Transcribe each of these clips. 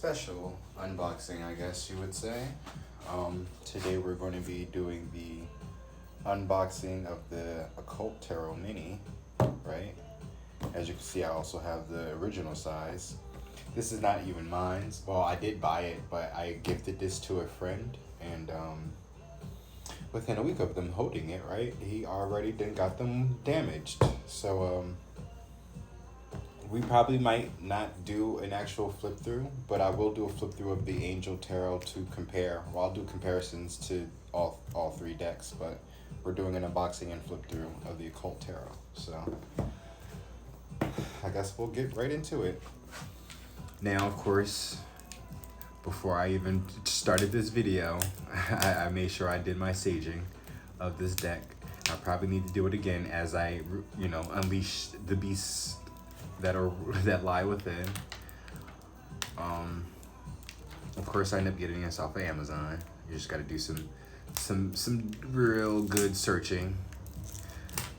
special unboxing, I guess you would say. Today we're going to be doing the unboxing of the Occult Tarot Mini, right? As you can see, I also have the original size. This is not even mine. Well, I did buy it, but I gifted this to a friend, and within a week of them holding it, right, he already then got them damaged. So we probably might not do an actual flip through, but I will do a flip through of the Angel Tarot to compare. Well, I'll do comparisons to all three decks, but we're doing an unboxing and flip through of the Occult Tarot. So I guess we'll get right into it. Now, of course, before I even started this video, I made sure I did my saging of this deck. I probably need to do it again as I, unleash the beasts that lie within. Of course, I end up getting this off of Amazon. You just got to do some real good searching,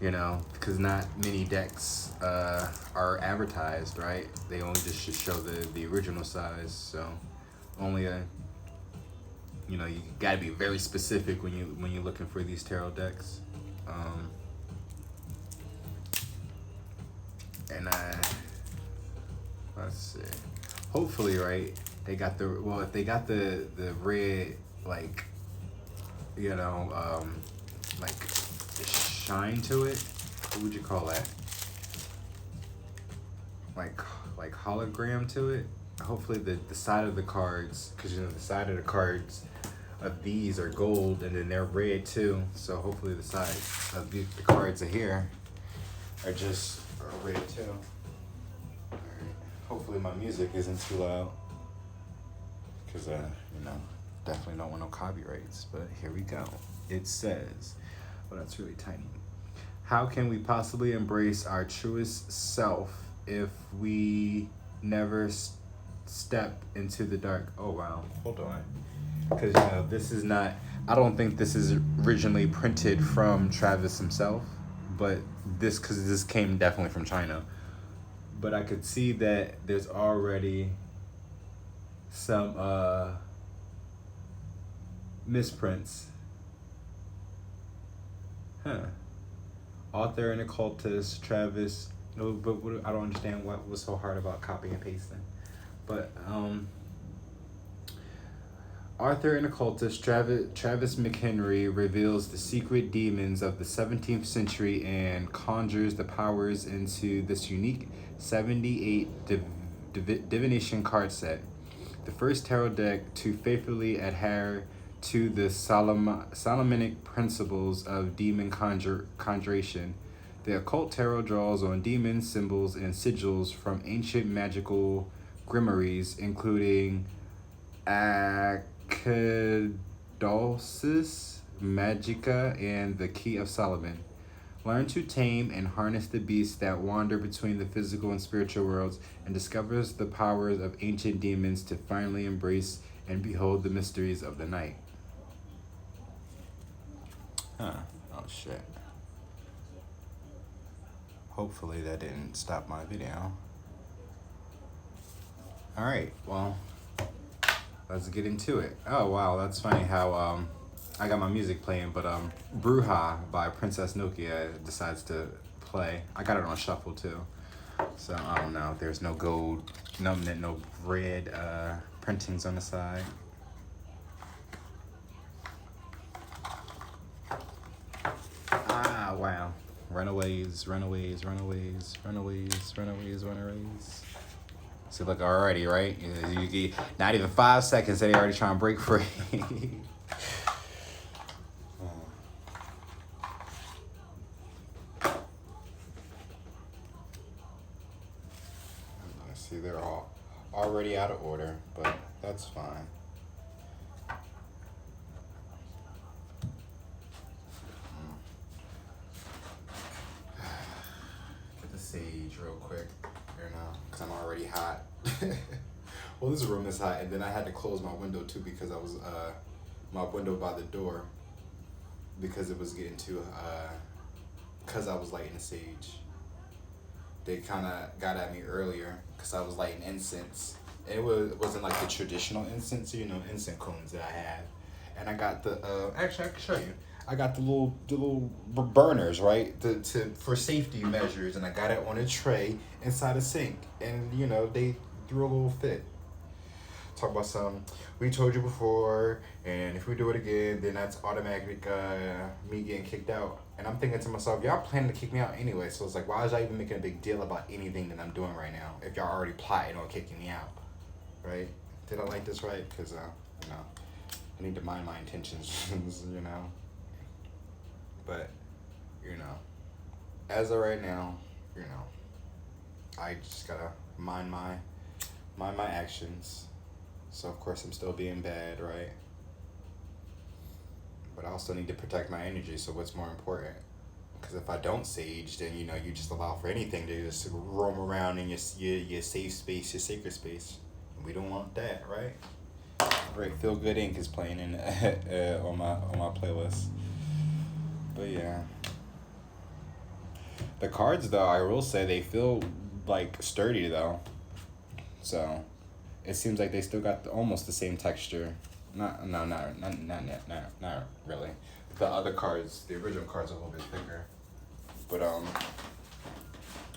because not many decks are advertised, right? They only just show the original size, so only you got to be very specific when you're looking for these tarot decks. And let's see. Hopefully, right? They got if they got the red, like shine to it. What would you call that? Like hologram to it. Hopefully the side of the cards, because the side of the cards of these are gold and then they're red too. So hopefully the side of the cards are here are just red too. All right. Hopefully my music isn't too loud, because definitely don't want no copyrights. But here we go. It says, well, that's really tiny. How can we possibly embrace our truest self if we never step into the dark? Oh wow, hold on, because this is not, I don't think this is originally printed from Travis himself, but because this came definitely from China. But I could see that there's already some misprints. Author and occultist Travis. No, but I don't understand what was so hard about copy and pasting. But Arthur and occultist Travis McHenry reveals the secret demons of the 17th century and conjures the powers into this unique 78 divination card set. The first tarot deck to faithfully adhere to the Solomonic principles of demon conjuration. The Occult Tarot draws on demon symbols and sigils from ancient magical grimoires, including Acadolsis Magica and the Key of Solomon. Learn to tame and harness the beasts that wander between the physical and spiritual worlds, and discovers the powers of ancient demons to finally embrace and behold the mysteries of the night. Oh shit. Hopefully that didn't stop my video. Alright, well, let's get into it. Oh wow, that's funny how I got my music playing, but Bruja by Princess Nokia decides to play. I got it on shuffle too. So I don't know, there's no gold, no red printings on the side. Ah, wow. Runaways. So look, already, right? You not even 5 seconds, they already trying to break free. I see they're all already out of order, but that's fine. Sage real quick, because I'm already hot. Well, this room is hot, and then I had to close my window too, because I was my window by the door, because it was getting too because I was lighting the sage. They kind of got at me earlier because I was lighting incense, Wasn't like the traditional incense, incense cones that I have. And I got the actually I can show you. I got the little burners, right? For safety measures, and I got it on a tray inside a sink. And they threw a little fit. Talk about some. We told you before, and if we do it again, then that's automatic me getting kicked out. And I'm thinking to myself, y'all planning to kick me out anyway. So it's like, why is y'all even making a big deal about anything that I'm doing right now if y'all already plotting on kicking me out, right? Did I like this right? Because I need to mind my intentions, But as of right now, I just gotta mind my actions. So of course I'm still being bad, right? But I also need to protect my energy. So what's more important? Because if I don't sage, then you just allow for anything to just roam around in your safe space, your sacred space. We don't want that, right? Right, Feel Good Inc. is playing in on my playlist. But yeah, the cards though, I will say they feel like sturdy though. So it seems like they still got almost the same texture. Not really. The other cards, the original cards, are a little bit thicker. But all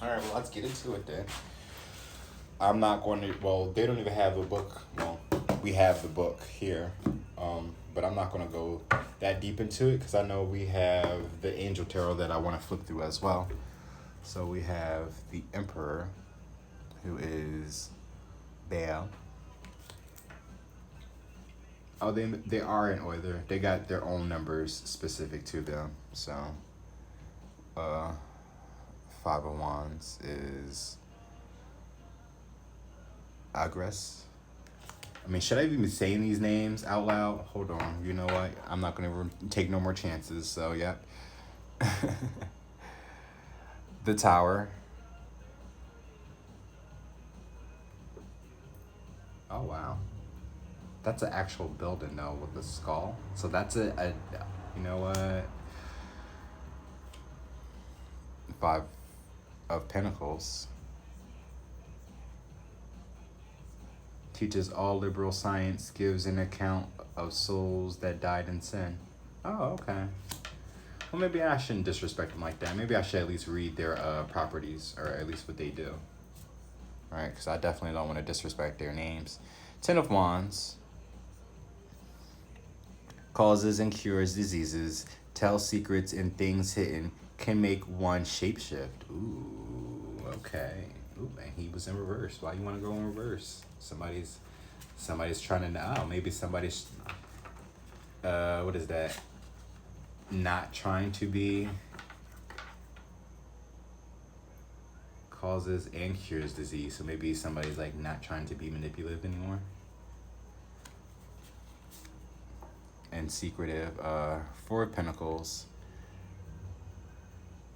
right, well, let's get into it then. I'm not going to. Well, they don't even have a book. Well, we have the book here, but I'm not going to go that deep into it because I know we have the Angel Tarot that I want to flip through as well. So we have the Emperor, who is Baal. Oh, they are in order. They got their own numbers specific to them. So, Five of Wands is Agres. I mean, should I even be saying these names out loud? Hold on. You know what? I'm not going to take no more chances. So, yeah. The Tower. Oh, wow. That's an actual building, though, with the skull. So that's a you know what? Five of Pentacles. Teaches all liberal science, gives an account of souls that died in sin. Oh, okay. Well, maybe I shouldn't disrespect them like that. Maybe I should at least read their properties, or at least what they do. All right, because I definitely don't want to disrespect their names. Ten of Wands. Causes and cures diseases, tells secrets and things hidden, can make one shapeshift. Ooh, okay. Ooh, and he was in reverse. Why you want to go in reverse? Somebody's trying to know. Maybe somebody's, what is that? Not trying to be. Causes and cures disease. So maybe somebody's like not trying to be manipulative anymore. And secretive. Four of Pentacles.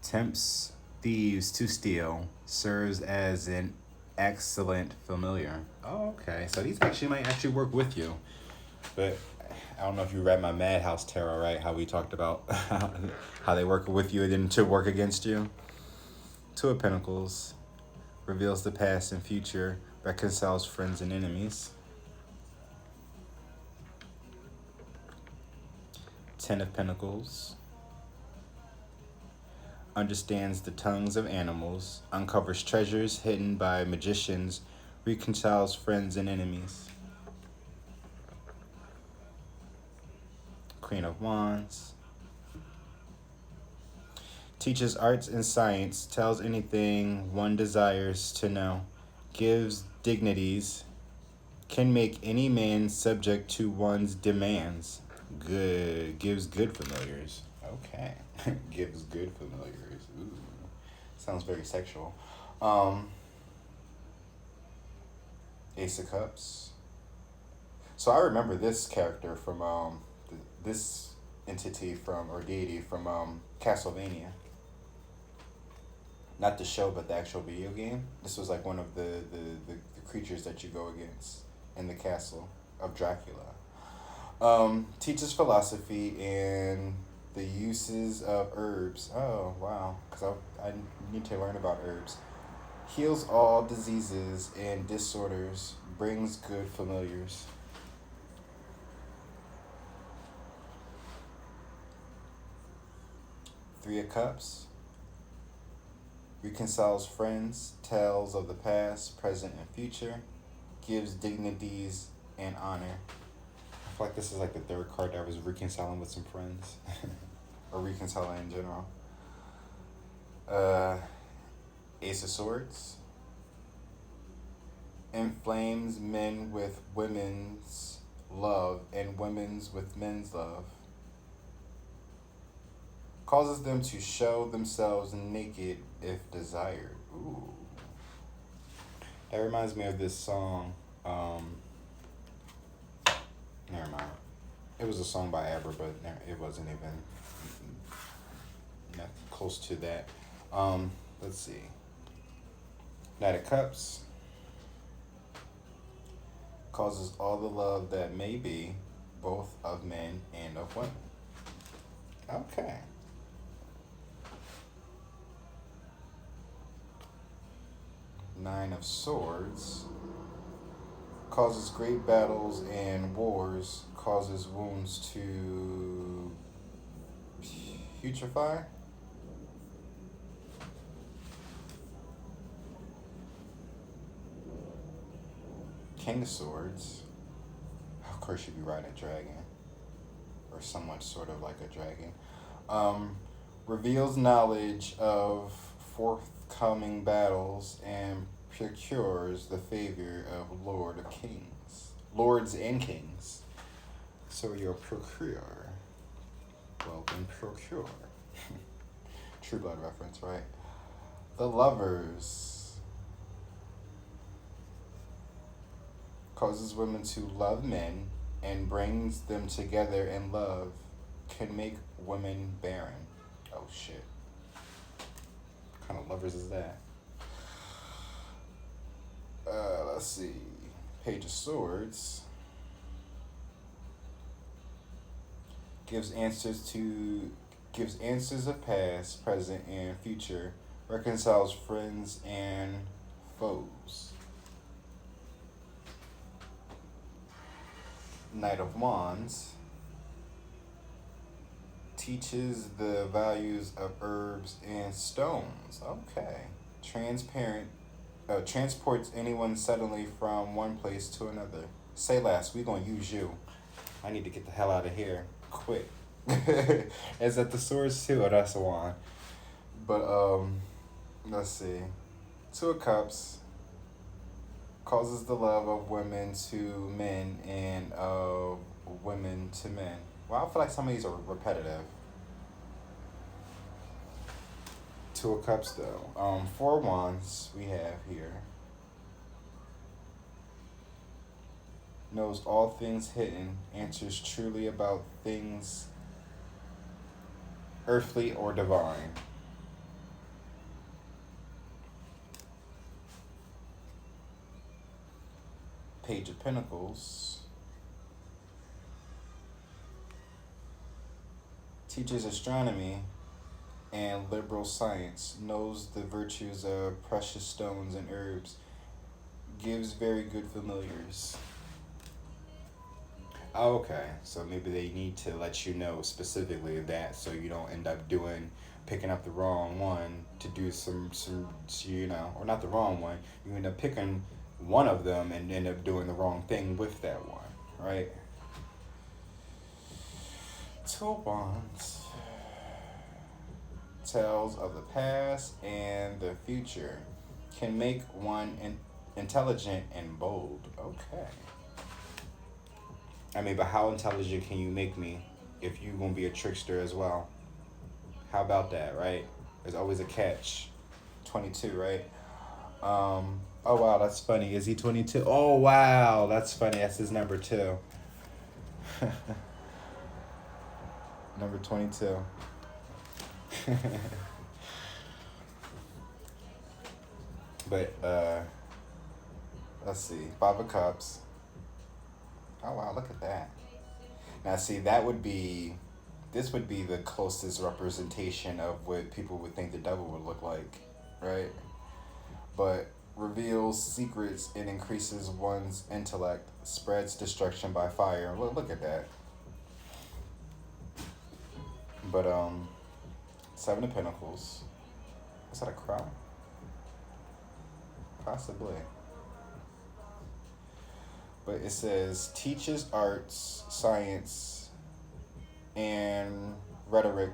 Tempts thieves to steal. Serves as an excellent familiar. Oh, okay. So these might actually work with you. But I don't know if you read my Madhouse Tarot, right? How we talked about how they work with you and then to work against you. Two of Pentacles. Reveals the past and future. Reconciles friends and enemies. Ten of Pentacles. Understands the tongues of animals. Uncovers treasures hidden by magicians. Reconciles friends and enemies. Queen of Wands. Teaches arts and science. Tells anything one desires to know. Gives dignities. Can make any man subject to one's demands. Good. Gives good familiars. Okay. Gives good familiars. Ooh. Sounds very sexual. Ace of Cups. So I remember this character from this entity from, or deity from Castlevania. Not the show, but the actual video game. This was like one of the creatures that you go against in the castle of Dracula. Teaches philosophy and the uses of herbs. Oh, wow. Because I need to learn about herbs. Heals all diseases and disorders. brings good familiars. Three of Cups reconciles friends, tells of the past, present, and future, gives dignities and honor. I feel like this is like the third card that I was reconciling with some friends, or reconciling in general. Ace of Swords inflames men with women's love and women's with men's love. Causes them to show themselves naked if desired. Ooh. That reminds me of this song. Never mind. It was a song by ABBA, but it wasn't even not close to that. Let's see. Knight of Cups causes all the love that may be, both of men and of women. Okay. Nine of Swords causes great battles and wars, causes wounds to putrefy. King of Swords, of course you'd be riding a dragon, or somewhat sort of like a dragon. Reveals knowledge of forthcoming battles and procures the favor of lords and kings. So you're a procurer. Well, then procure. True Blood reference, right? The Lovers causes women to love men and brings them together in love, can make women barren. Oh shit. What kind of lovers is that? Let's see. Page of Swords gives answers of past, present, and future, reconciles friends and foes. Knight of Wands teaches the values of herbs and stones. Okay. Transports anyone suddenly from one place to another. Say less, we gonna use you. I need to get the hell out of here quick. Is that the Swords too? Oh, that's a wand. But let's see. Two of Cups causes the love of women to men and of women to men. Well, I feel like some of these are repetitive. Two of Cups though. Four Wands we have here. Knows all things hidden, answers truly about things earthly or divine. Page of Pentacles teaches astronomy and liberal science, knows the virtues of precious stones and herbs, gives very good familiars. Okay, so maybe they need to let you know specifically that, so you don't end up picking up the wrong one to do some or not the wrong one. You end up picking one of them and end up doing the wrong thing with that one, right? Two of Wands tells of the past and the future, can make one intelligent and bold. Okay. I mean, but how intelligent can you make me if you gonna be a trickster as well? How about that, right? There's always a catch. 22, right? Oh wow, that's funny. Is he 22? Oh wow, that's funny. That's his number 2. Number 22. But let's see. 5 of Cups. Oh wow, look at that. Now see, this would be the closest representation of what people would think the devil would look like, right? But reveals secrets and increases one's intellect, spreads destruction by fire. Look at that. But Seven of Pentacles. Is that a crown? Possibly. But it says teaches arts, science, and rhetoric,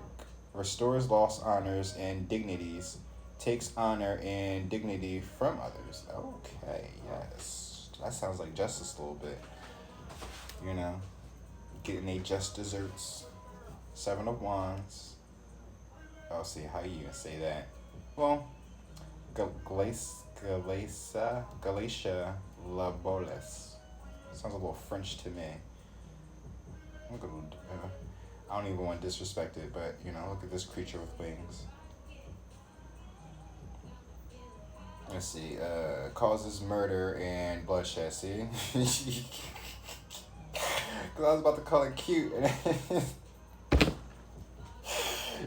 restores lost honors and dignities, takes honor and dignity from others. Okay, yes. That sounds like justice a little bit. You know, getting a just desserts. Seven of Wands. I'll see how you even say that. Well, Galatia Laboles. Sounds a little French to me. I don't even want to disrespect it, but you know, look at this creature with wings. Let's see. Causes murder and bloodshed. See, because I was about to call it cute,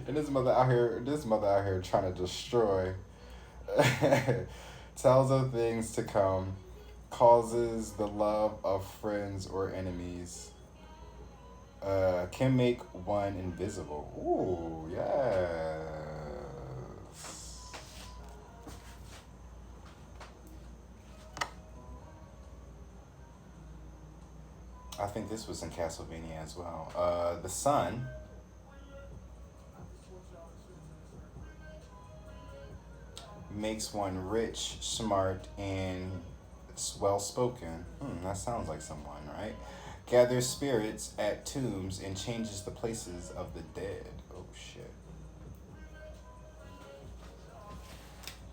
and this mother out here trying to destroy. Tells of things to come. Causes the love of friends or enemies. Can make one invisible. Ooh, yes. I think this was in Castlevania as well. The Sun. Makes one rich, smart, and well-spoken. That sounds like someone, right? Gathers spirits at tombs and changes the places of the dead. Oh, shit.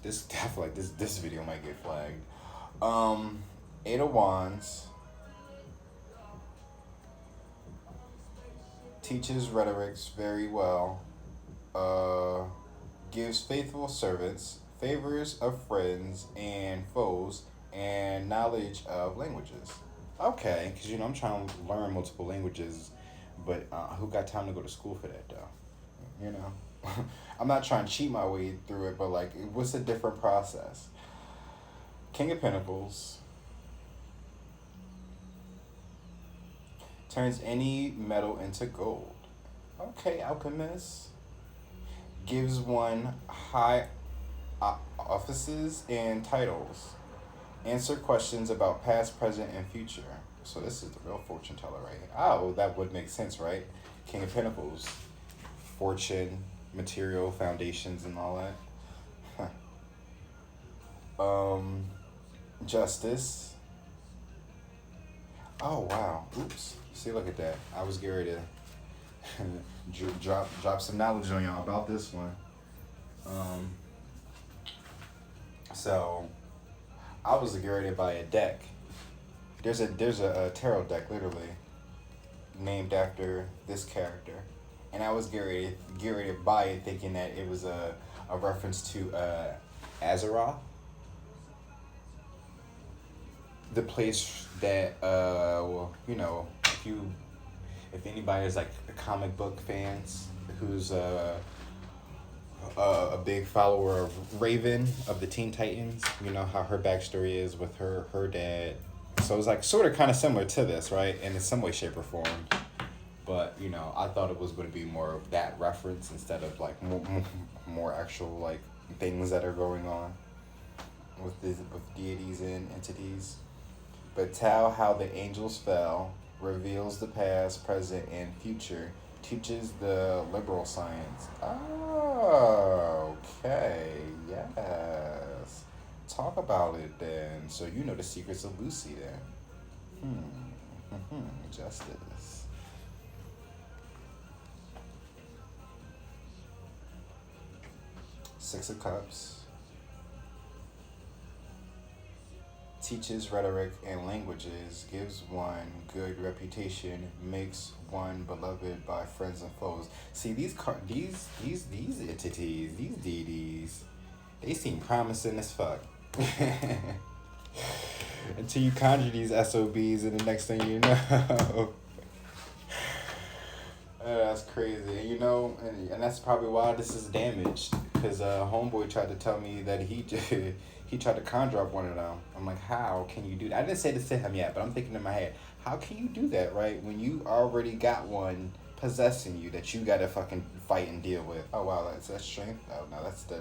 This video might get flagged. Eight of Wands. Teaches rhetorics very well. Gives faithful servants, favors of friends and foes, and knowledge of languages. Okay, because I'm trying to learn multiple languages, but who got time to go to school for that though? I'm not trying to cheat my way through it, but like, what's a different process? King of Pentacles. Turns any metal into gold. Okay, alchemist. Gives one high offices and titles. Answer questions about past, present, and future. So this is the real fortune teller right here. Oh, that would make sense, right? King of Pentacles. Fortune, material, foundations, and all that. Justice. Oh, wow. Oops. See, look at that. I was getting ready to drop some knowledge on y'all about this one. So I was getting ready to buy a deck. There's a tarot deck literally named after this character, and I was getting ready to buy it, thinking that it was a reference to Azeroth, the place that if anybody is like a comic book fans who's a big follower of Raven of the Teen Titans, you know how her backstory is with her dad. So it's like sort of kind of similar to this, right? And in some way, shape, or form. But I thought it was going to be more of that reference instead of like more actual like things that are going on with deities and entities. But tell how the angels fell, reveals the past, present, and future, teaches the liberal science. Oh, okay, yes. Talk about it then. So you know the secrets of Lucy then. Justice. Six of Cups. Teaches rhetoric and languages, gives one good reputation, makes one beloved by friends and foes. See, these entities, these deities, they seem promising as fuck. Until you conjure these SOBs, and the next thing you know, that's crazy. And that's probably why this is damaged. Because homeboy tried to tell me that he he tried to conjure up one of them. I'm like, how can you do that? I didn't say this to him yet, but I'm thinking in my head, how can you do that, right? When you already got one possessing you that you gotta fucking fight and deal with. Oh wow, that's strength. Oh no, that's the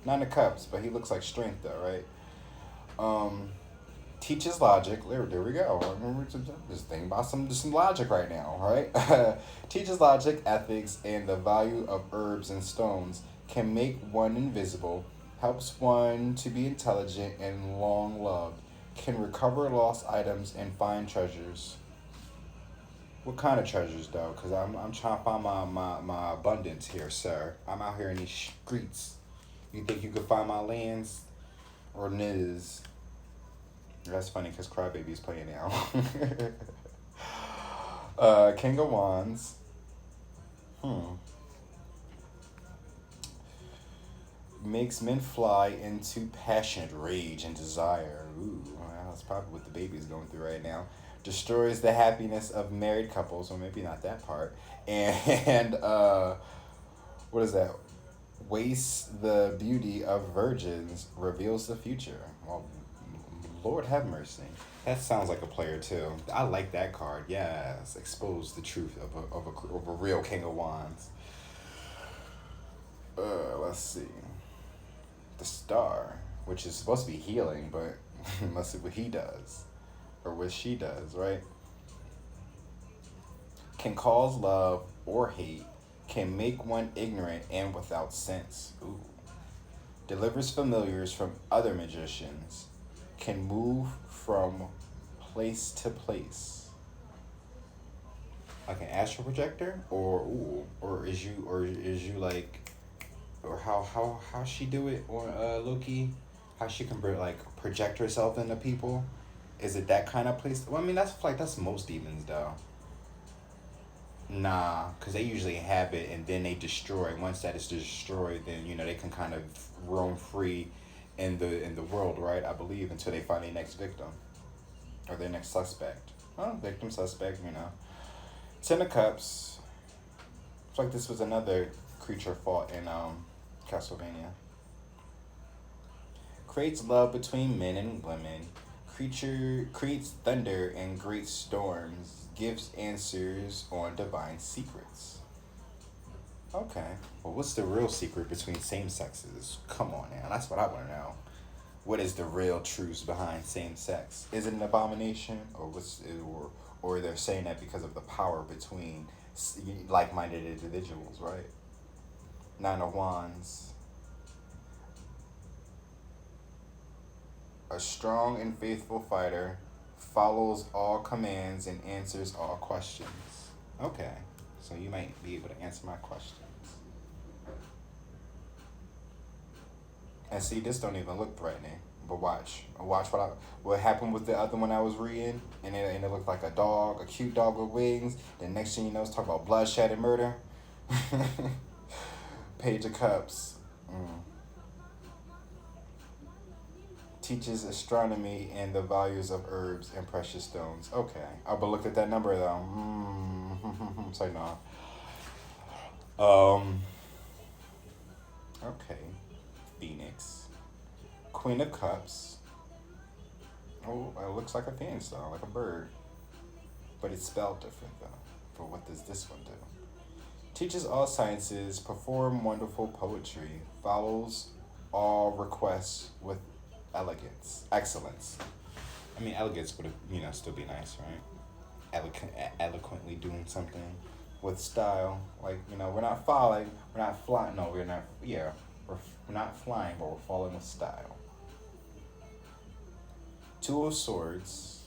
Nine of Cups, but he looks like strength though, right? Teaches logic. There we go. I remember just thinking about some logic right now, right? Teaches logic, ethics, and the value of herbs and stones. Can make one invisible. Helps one to be intelligent and long loved. Can recover lost items and find treasures. What kind of treasures though? Cause I'm trying to find my abundance here, sir. I'm out here in these streets. You think you could find my lands, or niz? That's funny because Crybaby's playing now. King of Wands. Makes men fly into passionate rage and desire. Ooh, well, that's probably what the baby's going through right now. Destroys the happiness of married couples, or maybe not that part. And what is that? Wastes the beauty of virgins, reveals the future. Well, Lord have mercy. That sounds like a player too. I like that card. Yes, expose the truth of a real King of Wands. Let's see. The Star, which is supposed to be healing, but let's see what he does, or what she does, right? Can cause love or hate. Can make one ignorant and without sense. Ooh. Delivers familiars from other magicians. Can move from place to place. Like an astral projector, or is you like, or how she do it on Loki? How she can like project herself into people? Is it that kind of place? Well, I mean that's most demons though. Nah, because they usually have it and then they destroy. Once that is destroyed, then they can kind of roam free in the world, right? I believe until they find their next victim or their next suspect. Well, victim, suspect, Ten of Cups. It's like this was another creature fought in Castlevania. Creates love between men and women. Creature creates thunder and great storms. Gives answers on divine secrets. Okay. Well, what's the real secret between same sexes? Come on now. That's what I want to know. What is the real truth behind same sex? Is it an abomination, or they're saying that because of the power between like-minded individuals, right? Nine of Wands. A strong and faithful fighter, follows all commands and answers all questions. Okay, so you might be able to answer my questions. And see, this don't even look threatening. But watch what happened with the other one I was reading, and it looked like a cute dog with wings. Then next thing you know, it's talking about bloodshed and murder. Page of Cups. Teaches astronomy and the values of herbs and precious stones. Okay, but look at that number though. Say no. Okay. Phoenix. Queen of Cups. Oh, it looks like a phoenix though, like a bird. But it's spelled different though. But what does this one do? Teaches all sciences, perform wonderful poetry, follows all requests with excellence. I mean, elegance would still be nice, right? Eloquently doing something with style. Like, we're not falling, we're not flying. No, we're not. Yeah, we're not flying, but we're falling with style. Two of Swords.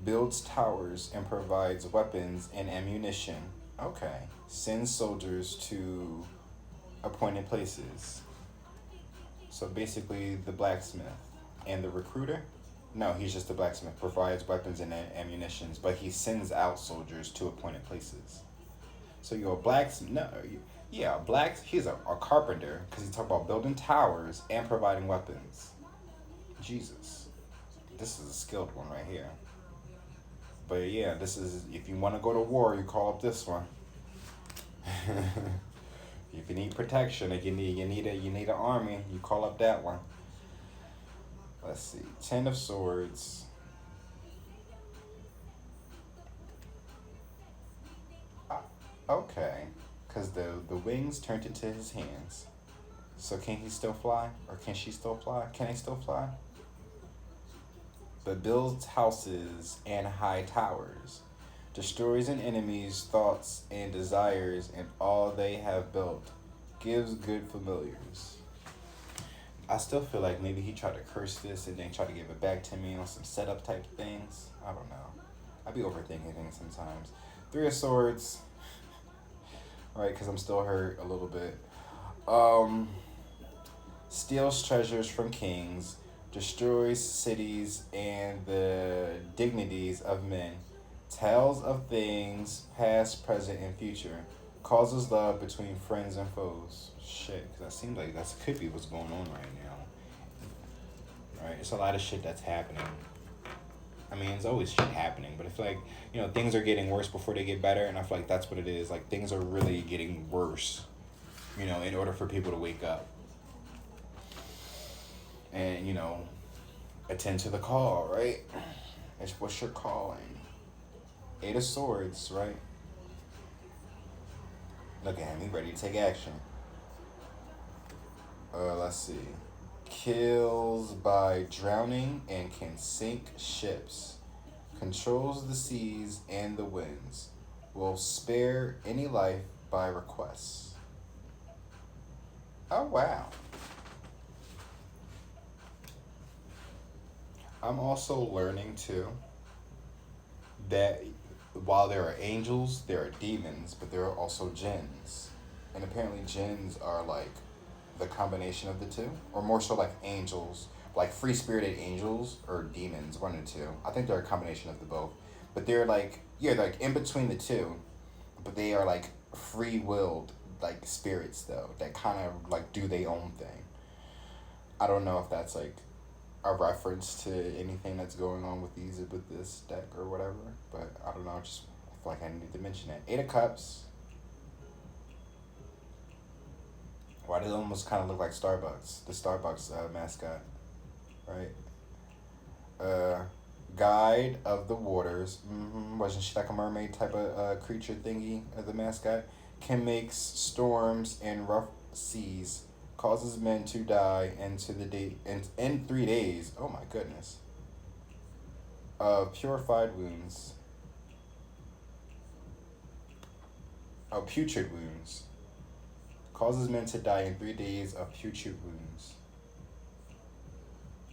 Builds towers and provides weapons and ammunition. Okay. Sends soldiers to appointed places. So basically the blacksmith and the recruiter? No, he's just the blacksmith. Provides weapons and ammunitions, but he sends out soldiers to appointed places. So you're a blacksmith. No, he's a carpenter, because he talked about building towers and providing weapons. Jesus. This is a skilled one right here. But yeah, this is, if you want to go to war, you call up this one. If you need protection, like you need an army, you call up that one. Let's see. 10 of Swords. Okay. Because the wings turned into his hands. So can he still fly? Or can she still fly? Can they still fly? But builds houses and high towers. Destroys an enemy's thoughts and desires and all they have built. Gives good familiars. I still feel like maybe he tried to curse this and then try to give it back to me on some setup type things. I don't know. I be overthinking things sometimes. 3 of Swords. Right, because I'm still hurt a little bit. Steals treasures from kings. Destroys cities and the dignities of men. Tells of things past, present, and future. Causes love between friends and foes. Shit, because that seems like that could be what's going on right now. Right? It's a lot of shit that's happening. I mean, it's always shit happening, but I feel like, you know, things are getting worse before they get better, and I feel like that's what it is. Like, things are really getting worse, you know, in order for people to wake up. And, you know, attend to the call, right? It's what's your calling. 8 of Swords, right? Look at him, he's ready to take action. Let's see. Kills by drowning and can sink ships. Controls the seas and the winds. Will spare any life by request. Oh, wow. I'm also learning, too, that while there are angels, there are demons, but there are also jinns. And apparently jinns are like the combination of the two, or more so like angels, like free-spirited angels or demons, one or two. I think they're a combination of the both. But they're like, yeah, like in between the two, but they are like free-willed, like spirits though, that kind of like do their own thing. I don't know if that's like a reference to anything that's going on with this deck or whatever, but I don't know, just I feel like I need to mention it. 8 of Cups. Why does it almost kind of look like Starbucks? The Starbucks mascot, right? Guide of the Waters. Wasn't she like a mermaid type of creature thingy as the mascot? Can make storms and rough seas. Causes men to die in 3 days. Oh my goodness. Purified wounds. Putrid wounds. Causes men to die in 3 days of putrid wounds.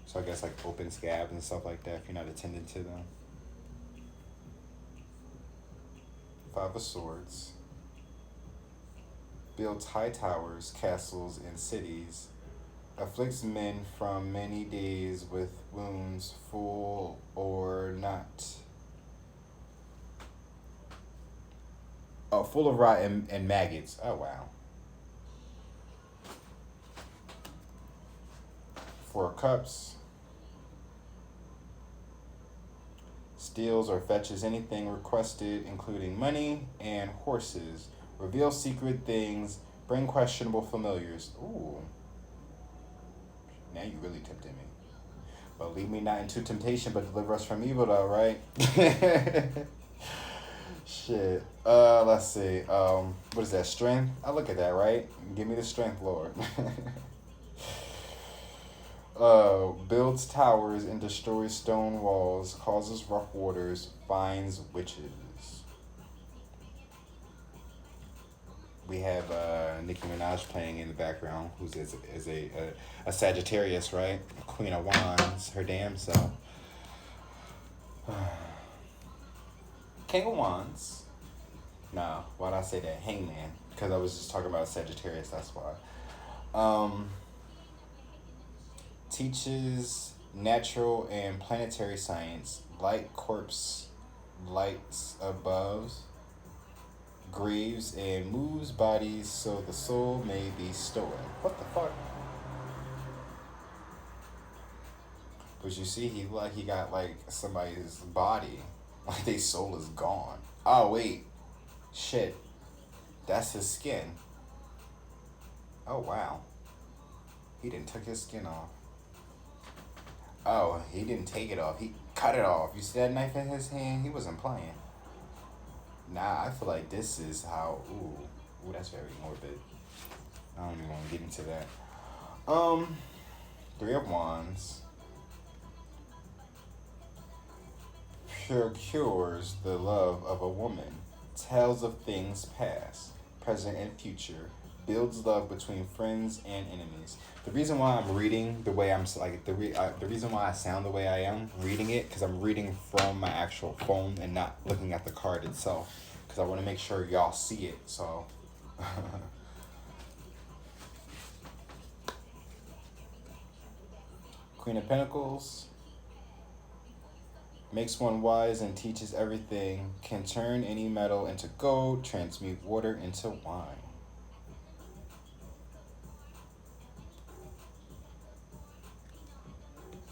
So I guess like open scabs and stuff like that if you're not attending to them. 5 of Swords. Builds high towers, castles, and cities. Afflicts men from many days with wounds, full or not. Oh, full of rot and maggots. Oh, wow. 4 of Cups. Steals or fetches anything requested, including money and horses. Reveal secret things. Bring questionable familiars. Ooh. Now you really tempted me. But lead me not into temptation, but deliver us from evil, though, right? Shit. Let's see. What is that? Strength? I look at that, right? Give me the strength, Lord. Builds towers and destroys stone walls. Causes rough waters. Finds witches. We have Nicki Minaj playing in the background, who's is a Sagittarius, right? Queen of Wands, her damn self. King of Wands. No, why'd I say that? Hangman, because I was just talking about Sagittarius. That's why. Teaches natural and planetary science. Light corpse, lights above. Grieves and moves bodies so the soul may be stolen. What the fuck? But you see, he got like somebody's body, like their soul is gone. Oh wait, shit, that's his skin. Oh, wow. He didn't took his skin off. Oh, he didn't take it off. He cut it off. You see that knife in his hand? He wasn't playing. Nah, I feel like this is how... Ooh, that's very morbid. I don't even want to get into that. Three of Wands. Pure cures the love of a woman. Tells of things past, present, and future. Builds love between friends and enemies. The reason why I'm reading the way I'm like the reason why I sound the way I am reading it, because I'm reading from my actual phone and not looking at the card itself, because I want to make sure y'all see it. So Queen of Pentacles makes one wise and teaches everything, can turn any metal into gold, transmute water into wine.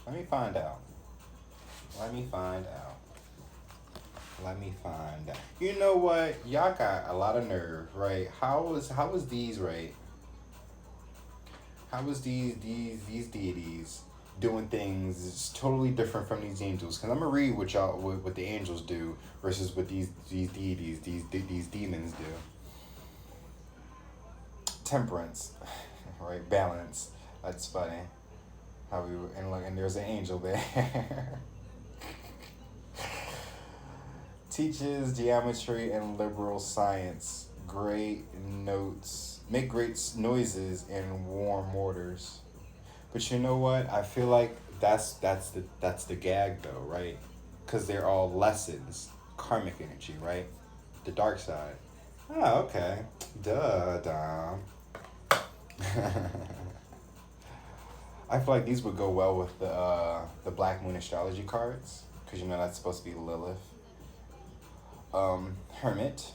Let me find out. Let me find out. Let me find out. You know what? Y'all got a lot of nerve, right? How was these, right? How was these deities doing things totally different from these angels? Because I'm gonna read what the angels do versus what these deities, these demons do. Temperance, right? Balance. That's funny. How we and there's an angel there. Teaches geometry and liberal science. Great notes. Make great noises in warm waters. But you know what? I feel like that's the gag though, right? Because they're all lessons, karmic energy, right? The dark side. Oh, okay. Duh. I feel like these would go well with the Black Moon astrology cards, because you know that's supposed to be Lilith. Hermit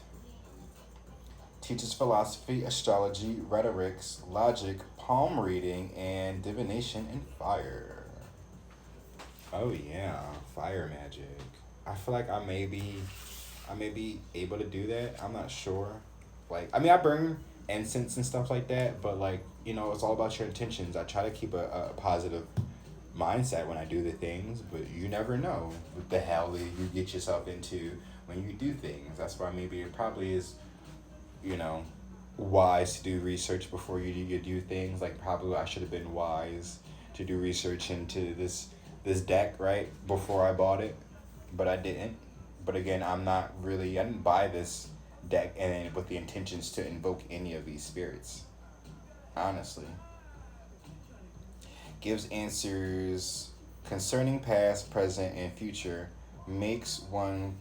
teaches philosophy, astrology, rhetorics, logic, palm reading, and divination and fire. Oh yeah, fire magic. I feel like I may be able to do that. I'm not sure. Like, I mean, I burn incense and stuff like that, but like, you know, it's all about your intentions. I try to keep a positive mindset when I do the things, but you never know what the hell that you get yourself into when you do things. That's why maybe it probably is, you know, wise to do research before you do things. Like, probably I should have been wise to do research into this deck, right, before I bought it, but I didn't. But again, I didn't buy this deck and with the intentions to invoke any of these spirits, honestly. Gives answers concerning past, present, and future. Makes one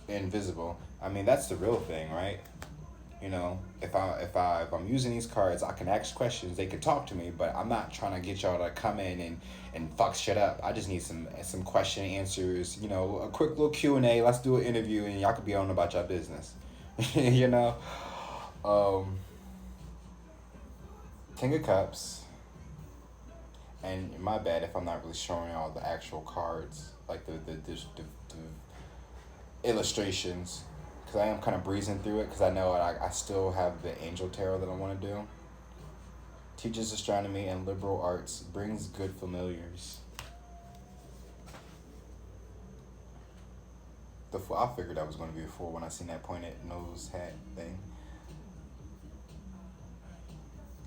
invisible. I mean, that's the real thing, right? You know, if I'm using these cards, I can ask questions. They can talk to me, but I'm not trying to get y'all to come in and fuck shit up. I just need some question and answers. You know, a quick little Q&A. Let's do an interview, and y'all could be on about your business. You know, King of Cups. And my bad if I'm not really showing all the actual cards, like the illustrations, because I am kind of breezing through it, because I know I still have the Angel Tarot that I want to do. Teaches astronomy and liberal arts, brings good familiars. I figured that was going to be a 4 when I seen that pointed nose hat thing.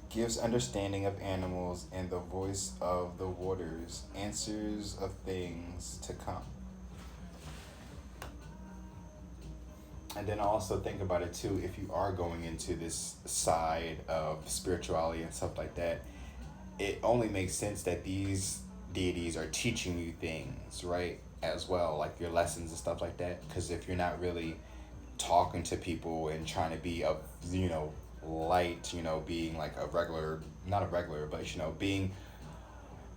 Gives understanding of animals and the voice of the waters, answers of things to come. And then also think about it too, if you are going into this side of spirituality and stuff like that, it only makes sense that these deities are teaching you things, right? As well, like your lessons and stuff like that. Because if you're not really talking to people and trying to be a, you know, light, you know, being like not a regular, but, you know, being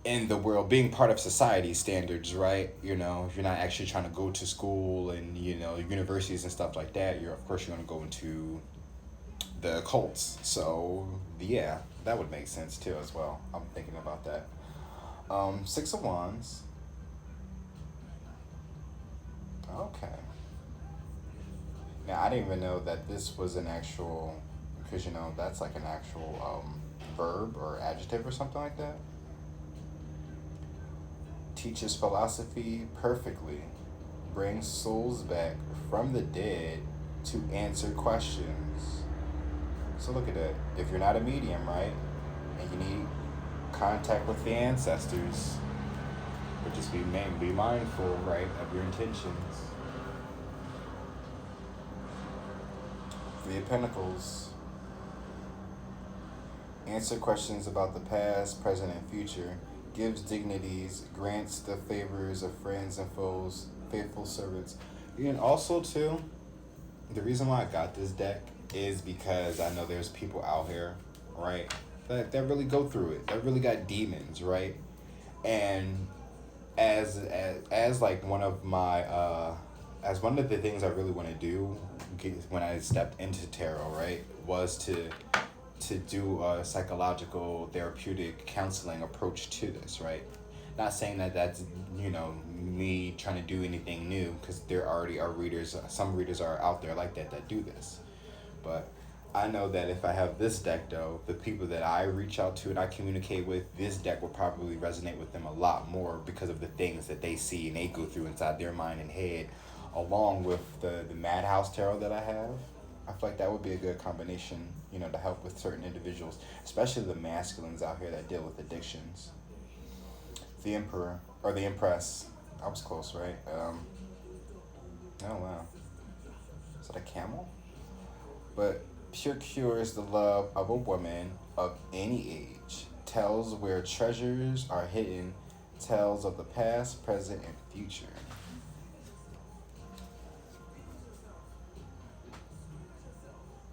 in the world, being part of society standards, right? You know, if you're not actually trying to go to school and, you know, universities and stuff like that, you're going to go into the occults. So yeah, that would make sense too as well. I'm thinking about that. 6 of Wands. Okay. Now, I didn't even know that this was an actual because you know that's like an actual verb or adjective or something like that. Teaches philosophy perfectly, brings souls back from the dead to answer questions. So look at that. If you're not a medium, right, and you need contact with the ancestors, but just be mindful, right, of your intentions. Three of Pentacles. Answer questions about the past, present, and future. Gives dignities, grants the favors of friends and foes, faithful servants. And also, too, the reason why I got this deck is because I know there's people out here, right, that really go through it, that really got demons, right? And as like one of my as one of the things I really want to do when I stepped into tarot, right, was to do a psychological therapeutic counseling approach to this, right? Not saying that that's, you know, me trying to do anything new, because there already are readers, some readers are out there like that do this. But I know that if I have this deck, though, the people that I reach out to and I communicate with, this deck will probably resonate with them a lot more because of the things that they see and they go through inside their mind and head, along with the Madhouse Tarot that I have. I feel like that would be a good combination, you know, to help with certain individuals, especially the masculines out here that deal with addictions. The Emperor, or the Empress. I was close, right? Oh, wow. Is that a camel? But pure cures the love of a woman of any age, tells where treasures are hidden, tells of the past, present, and future.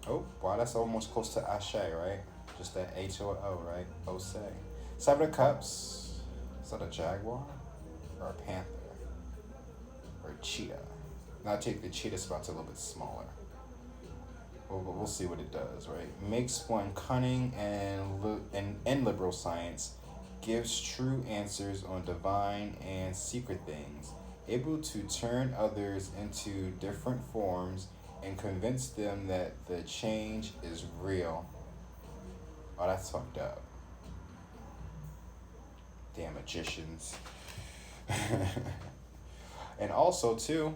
Oh, wow, that's almost close to Ashe, right? Just that H or O, right? Ose. Seven of Cups. Is that a jaguar? Or a panther? Or a cheetah? Now I take the cheetah spots a little bit smaller. We'll see what it does, right? Makes one cunning and liberal science, gives true answers on divine and secret things, able to turn others into different forms and convince them that the change is real. Oh, that's fucked up. Damn magicians. And also, too,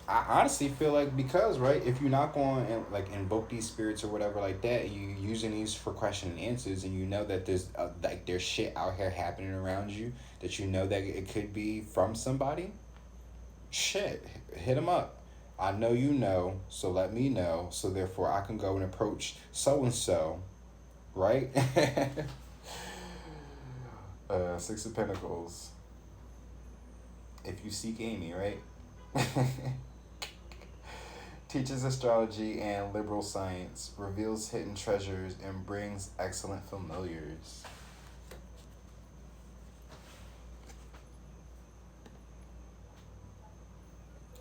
I honestly feel like, because, right, if you're not going and like invoke these spirits or whatever like that, you using these for question and answers, and you know that there's like there's shit out here happening around you that you know that it could be from somebody, shit, hit them up. I know you know, so let me know, so therefore I can go and approach so and so, right? Six of Pentacles. If you seek Amy, right? Teaches astrology and liberal science, reveals hidden treasures, and brings excellent familiars.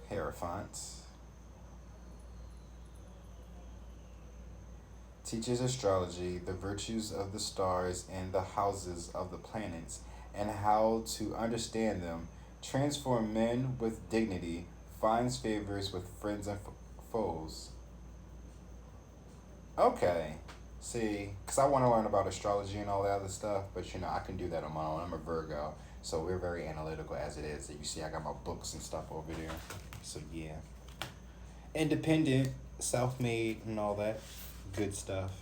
Hierophant. Teaches astrology, the virtues of the stars and the houses of the planets, and how to understand them, transform men with dignity, finds favors with friends and foes. Okay. See, because I want to learn about astrology and all that other stuff, but you know, I can do that on my own. I'm a Virgo, so we're very analytical as it is. You see, I got my books and stuff over there. So yeah. Independent, self-made, and all that good stuff.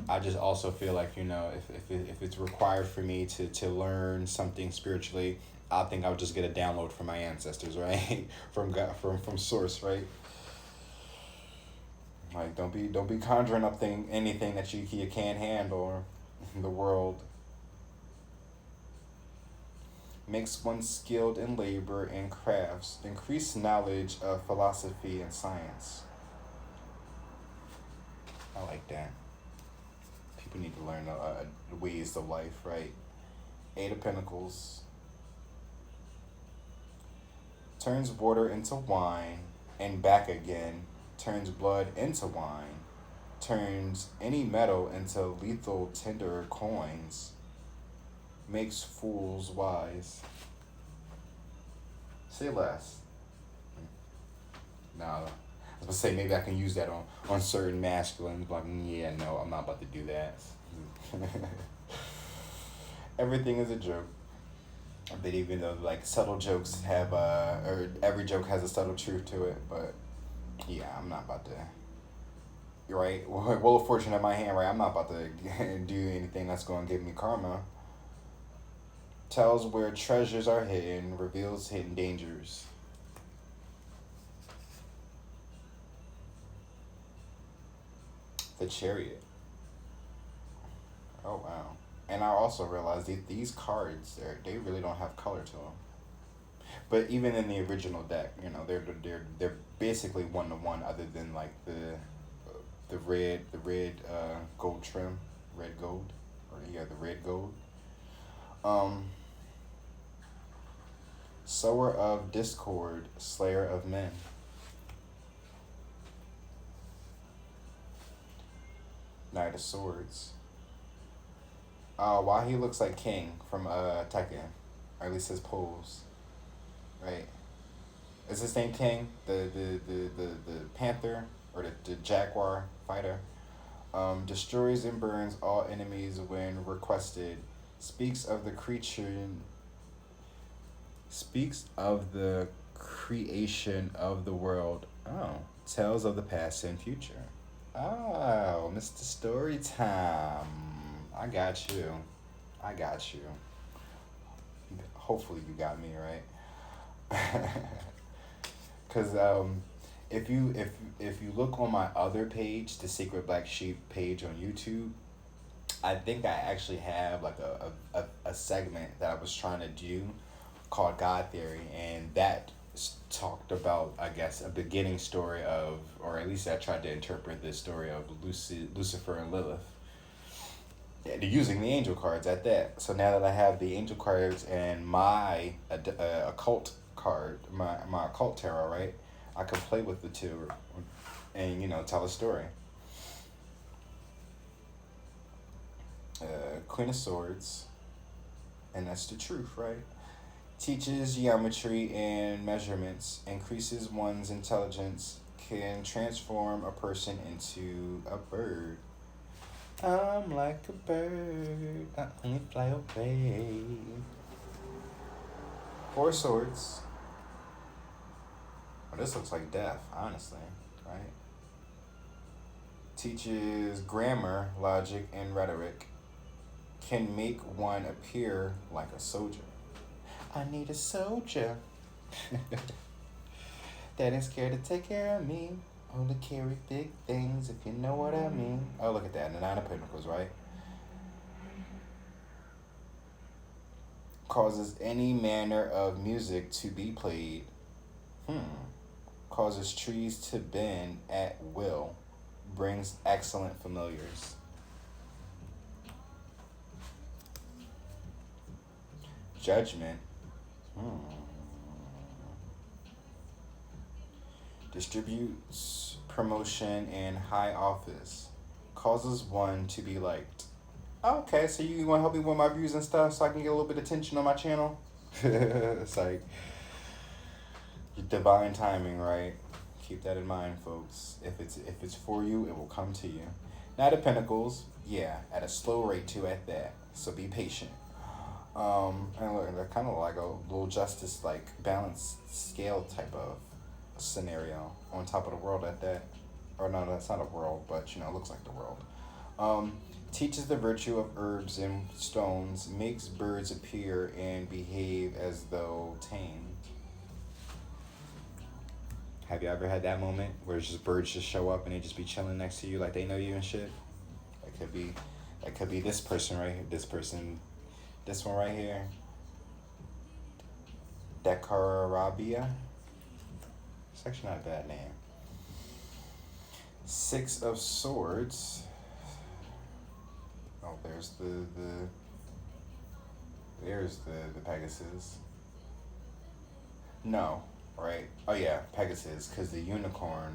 I just also feel like, you know, if it's required for me to learn something spiritually, I think I'll just get a download from my ancestors, right? from God, from source, right? Like, don't be conjuring up anything that you can't handle in the world. Makes one skilled in labor and crafts, increased knowledge of philosophy and science. I like that. People need to learn the ways of life, right? Eight of Pentacles. Turns water into wine and back again. Turns blood into wine. Turns any metal into lethal tender coins. Makes fools wise. Say less. No. I was gonna say maybe I can use that on certain masculines, but yeah, no, I'm not about to do that. Everything is a joke. But even though like subtle jokes have or every joke has a subtle truth to it, but yeah, I'm not about to. You're right. Well, of fortune in my hand, right? I'm not about to do anything that's going to give me karma. Tells where treasures are hidden, reveals hidden dangers. The Chariot. Oh wow! And I also realized these cards, they really don't have color to them. But even in the original deck, you know, they're basically 1-to-1, other than like the red gold trim, red gold, or yeah, the red gold. Um, Sower of Discord, Slayer of Men. Knight of Swords. Why he looks like King from Tekken, or at least his pose, right? Is his name King? The panther or the jaguar fighter. Destroys and burns all enemies when requested. Speaks of the creature. Speaks of the creation of the world. Oh, tells of the past and future. Oh, Mr. Storytime. I got you. I got you. Hopefully you got me right. Cause if you look on my other page, the Sacred Black Sheep page on YouTube, I think I actually have like a segment that I was trying to do called God Theory, and that talked about, I guess, a beginning story of, or at least I tried to interpret this story of Lucifer and Lilith, and using the angel cards at that. So now that I have the angel cards and my occult card, my occult tarot, right, I can play with the two and, you know, tell a story. Queen of Swords, and that's the truth, right? Teaches geometry and measurements, increases one's intelligence, can transform a person into a bird. I'm like a bird, I only fly away. Four Swords. Oh, this looks like death, honestly, right? Teaches grammar, logic, and rhetoric. Can make one appear like a soldier. I need a soldier that ain't scared to take care of me. Only carry big things, if you know what I mean. Oh, look at that, the Nine of Pentacles, right? Causes any manner of music to be played. Causes trees to bend at will. Brings excellent familiars. Judgment. Distributes promotion and high office. Causes one to be liked. Okay, so you want to help me with my views and stuff so I can get a little bit of attention on my channel? It's like divine timing, right? Keep that in mind, folks. If it's for you, it will come to you. Knight of Pentacles, yeah, at a slow rate too at that. So be patient. And look, they're kind of like a little justice, like balanced scale type of scenario on top of the world at that. Or no, that's not a world, but you know, it looks like the world. Teaches the virtue of herbs and stones, makes birds appear and behave as though tamed. Have you ever had that moment where it's just birds just show up and they just be chilling next to you like they know you and shit? That could be this person right here, this one right here. Decarabia. It's actually not a bad name. Six of Swords. Oh, there's the Pegasus. No, right? Oh yeah, Pegasus, because the unicorn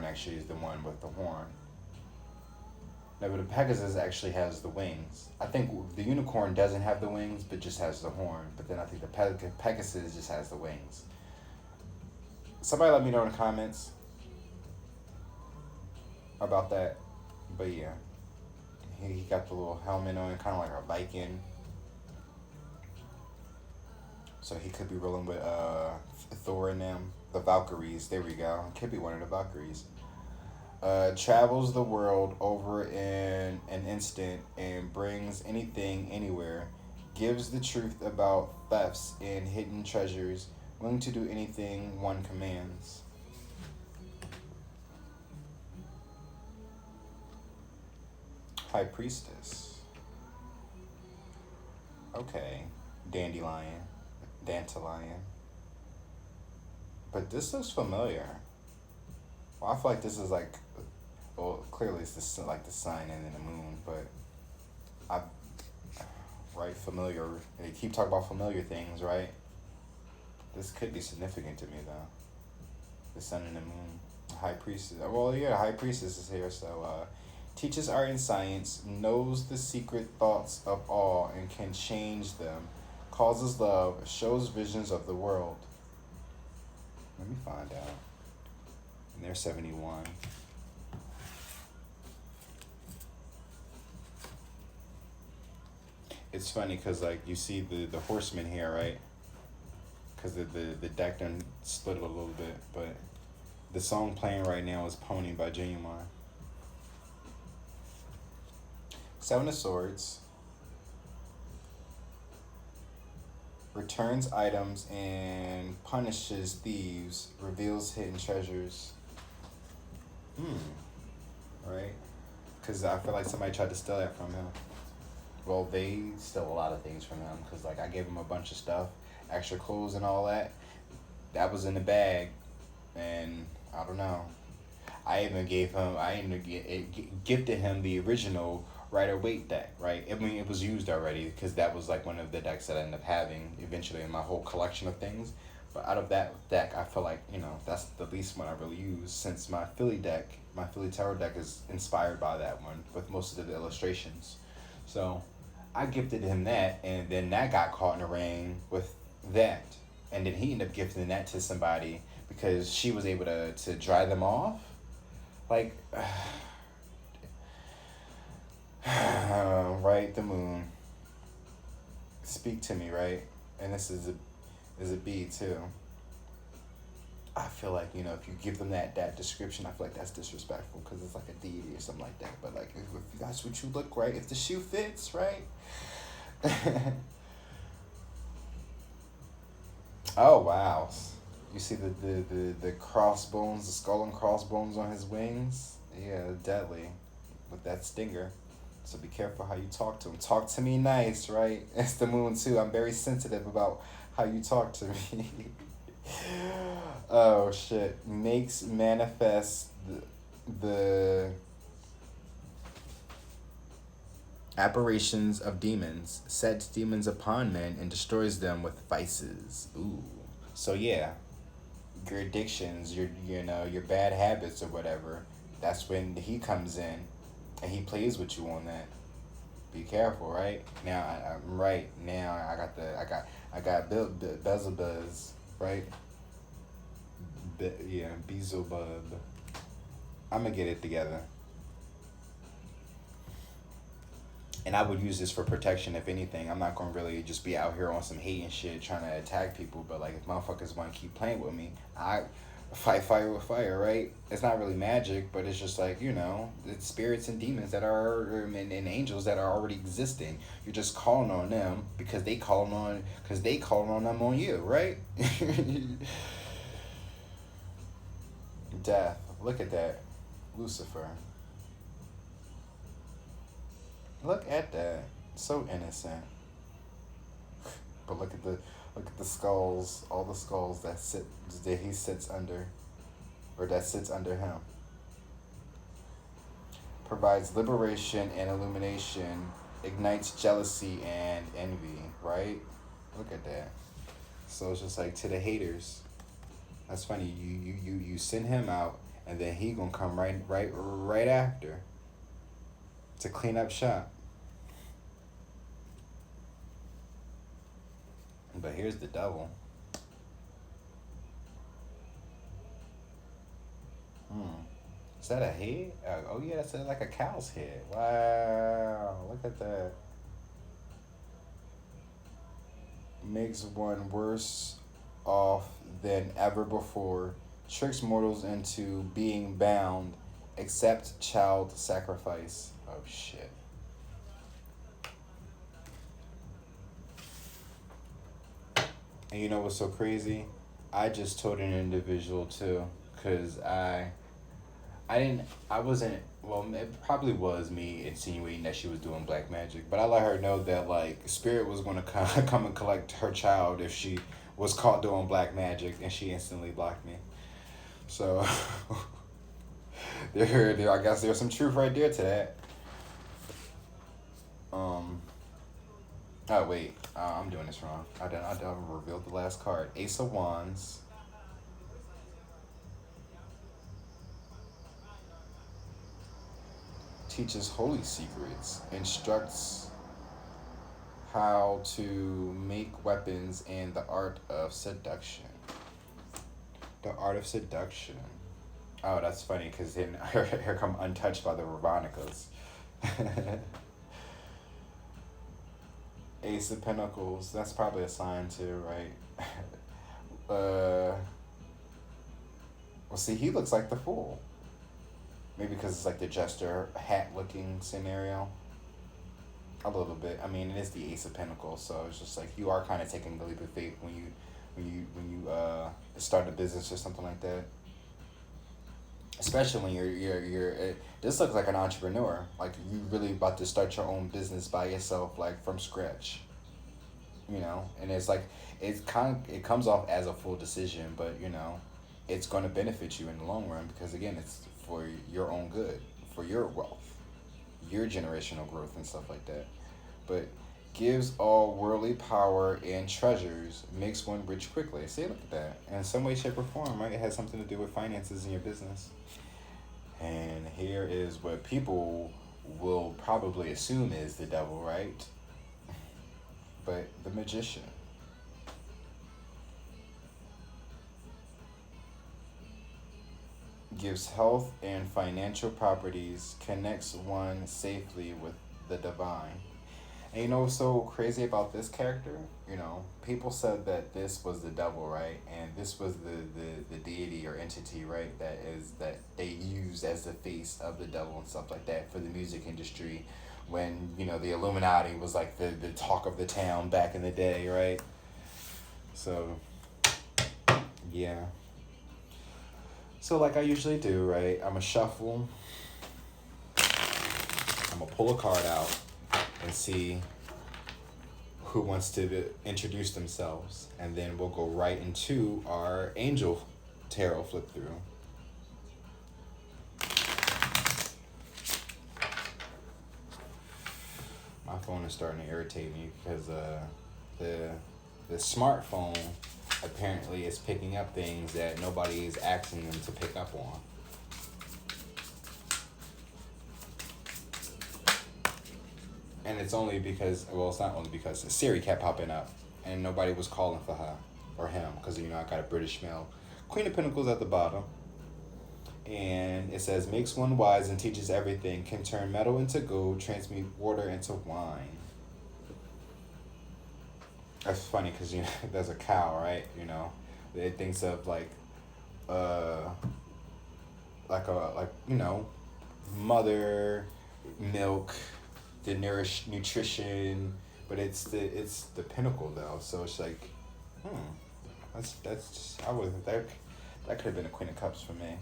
actually is the one with the horn. No, but the Pegasus actually has the wings. I think the unicorn doesn't have the wings, but just has the horn. But then I think the Pegasus just has the wings. Somebody let me know in the comments. about that. But yeah, he got the little helmet on, kind of like a Viking. So he could be rolling with Thor and them. The Valkyries, there we go. Could be one of the Valkyries. Travels the world over in an instant and brings anything anywhere. Gives the truth about thefts and hidden treasures. Willing to do anything one commands. High Priestess. Okay. Dandelion. Dandelion. But this looks familiar. Well, I feel like this is like, well, clearly it's like the sun and then the moon, but right, familiar. They keep talking about familiar things, right? This could be significant to me though. The sun and the moon. The High Priestess. Well, yeah, the High Priestess is here, so teaches art and science, knows the secret thoughts of all and can change them, causes love, shows visions of the world. Let me find out. And they're 71. It's funny because like you see the horseman here, right? Because the deck done split a little bit, but the song playing right now is Pony by Genuine. Seven of Swords. Returns items and punishes thieves. Reveals hidden treasures. Right? Because I feel like somebody tried to steal that from him. Well, they stole a lot of things from him. Because like I gave him a bunch of stuff. Extra clothes and all that. That was in the bag. And I don't know. I even gifted him the original Rider-Waite deck, right? I mean, it was used already because that was like one of the decks that I ended up having eventually in my whole collection of things. But out of that deck, I feel like, that's the least one I really use since my Philly Tarot deck is inspired by that one with most of the illustrations. So I gifted him that, and then that got caught in the rain with that. And then he ended up gifting that to somebody because she was able to dry them off. Like, right, the moon. Speak to me, right? And this is a B too. I feel like, if you give them that description, I feel like that's disrespectful because it's like a deity or something like that. But like, if that's what you look, right? If the shoe fits, right? Oh, wow. You see the crossbones, the skull and crossbones on his wings? Yeah, deadly with that stinger. So be careful how you talk to him. Talk to me nice, right? It's the moon too. I'm very sensitive about how you talk to me. Oh shit. Makes manifest the apparitions of demons, sets demons upon men and destroys them with vices. Ooh. So yeah, your addictions, your bad habits or whatever, that's when he comes in and he plays with you on that. Be careful, right? Now I'm right. Now I got Beelzebub, right? Beelzebub. I'm gonna get it together. And I would use this for protection, if anything. I'm not gonna really just be out here on some hate and shit trying to attack people. But like, if motherfuckers want to keep playing with me, I fight fire with fire, right? It's not really magic, but it's just like, it's spirits and demons that are and angels that are already existing. You're just calling on them because they calling on them on you, right? Death. Look at that, Lucifer. Look at that. So innocent. But look at the skulls, all the skulls that he sits under, or that sits under him. Provides liberation and illumination, ignites jealousy and envy, right? Look at that. So it's just like to the haters. That's funny. You send him out and then he gonna come right after to clean up shop. But here's the devil. Is that a head? Oh yeah, that's like a cow's head. Wow, look at that. Makes one worse off than ever before. Tricks mortals into being bound. Accept child sacrifice. Oh shit. And you know what's so crazy? I just told an individual too, cause I wasn't. Well, it probably was me insinuating that she was doing black magic, but I let her know that like spirit was gonna come and collect her child if she was caught doing black magic, and she instantly blocked me. So there. I guess there's some truth right there to that. Oh wait, I'm doing this wrong. I done revealed the last card. Ace of Wands. Teaches holy secrets. Instructs how to make weapons and the art of seduction. The art of seduction. Oh, that's funny because then here come Untouched by the Veronicas. Ace of Pentacles. That's probably a sign too, right? Well, see, he looks like the Fool. Maybe because it's like the jester hat-looking scenario. A little bit. I mean, it is the Ace of Pentacles, so it's just like you are kind of taking the leap of faith when you start a business or something like that. Especially when you're this looks like an entrepreneur. Like you really about to start your own business by yourself, like from scratch. You know, and it's like it comes off as a full decision, but you know, it's going to benefit you in the long run because again, it's for your own good, for your wealth, your generational growth and stuff like that. But gives all worldly power and treasures, makes one rich quickly. See, look at that. In some way, shape, or form, right? It has something to do with finances in your business. And here is what people will probably assume is the devil, right? But the Magician. Gives health and financial properties, connects one safely with the divine. And you know what's so crazy about this character? You know, people said that this was the devil, right? And this was the deity or entity, right? That they used as the face of the devil and stuff like that for the music industry when, you know, the Illuminati was like the talk of the town back in the day, right? So, yeah. So like I usually do, right? I'm going to shuffle. I'm going to pull a card out and see who wants to introduce themselves. And then we'll go right into our Angel Tarot flip through. My phone is starting to irritate me because the smartphone apparently is picking up things that nobody is asking them to pick up on. And it's only because, well, it's not only because Siri kept popping up and nobody was calling for her or him because, you know, I got a British mail. Queen of Pentacles at the bottom. And it says, makes one wise and teaches everything, can turn metal into gold, transmute water into wine. That's funny because, you know, there's a cow, right? You know, it thinks of like you know, mother, milk, the nutrition, but it's the pinnacle though. So it's like, that's just, I would that could have been a Queen of Cups for me.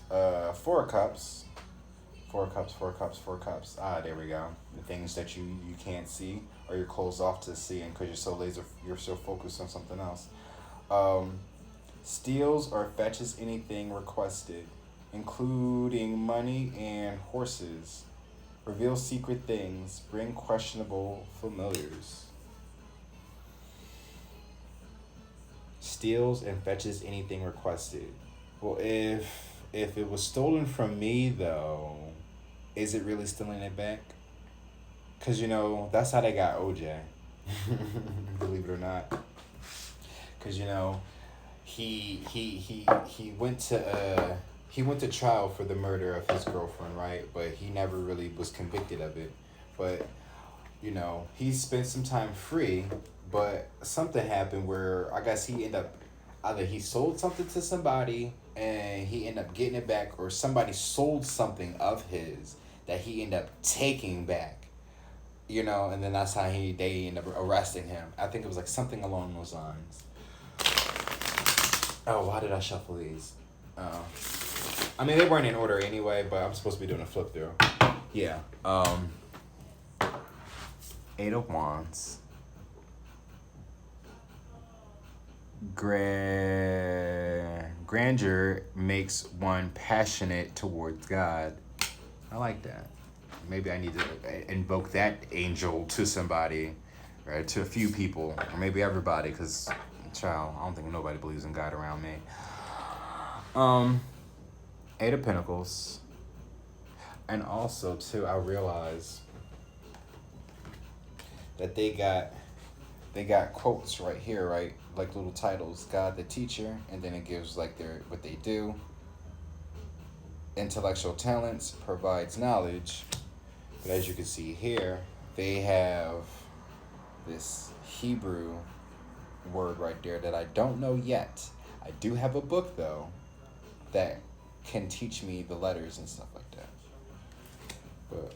4 of Cups. 4 cups, 4 cups, 4 cups. Ah, there we go. The things that you can't see or you're closed off to seeing because you're so focused on something else. Steals or fetches anything requested, including money and horses. Reveal secret things. Bring questionable familiars. Steals and fetches anything requested. Well, if it was stolen from me though, is it really stealing it back? Because, you know, that's how they got OJ. Believe it or not. Because, you know, he went to he went to trial for the murder of his girlfriend, right? But he never really was convicted of it. But, you know, he spent some time free, but something happened where I guess he ended up, either he sold something to somebody and he ended up getting it back, or somebody sold something of his that he ended up taking back, you know, and then that's how they ended up arresting him. I think it was like something along those lines. Oh, why did I shuffle these? I mean, they weren't in order anyway, but I'm supposed to be doing a flip through. Yeah. Eight of Wands. Grandeur makes one passionate towards God. I like that. Maybe I need to invoke that angel to somebody, right? To a few people, or maybe everybody, because, child, I don't think nobody believes in God around me. Eight of Pentacles. And also, too, I realized that they got quotes right here, right? Like little titles. God the teacher, and then it gives like what they do. Intellectual talents, provides knowledge. But as you can see here, they have this Hebrew word right there that I don't know yet. I do have a book though that can teach me the letters and stuff like that. But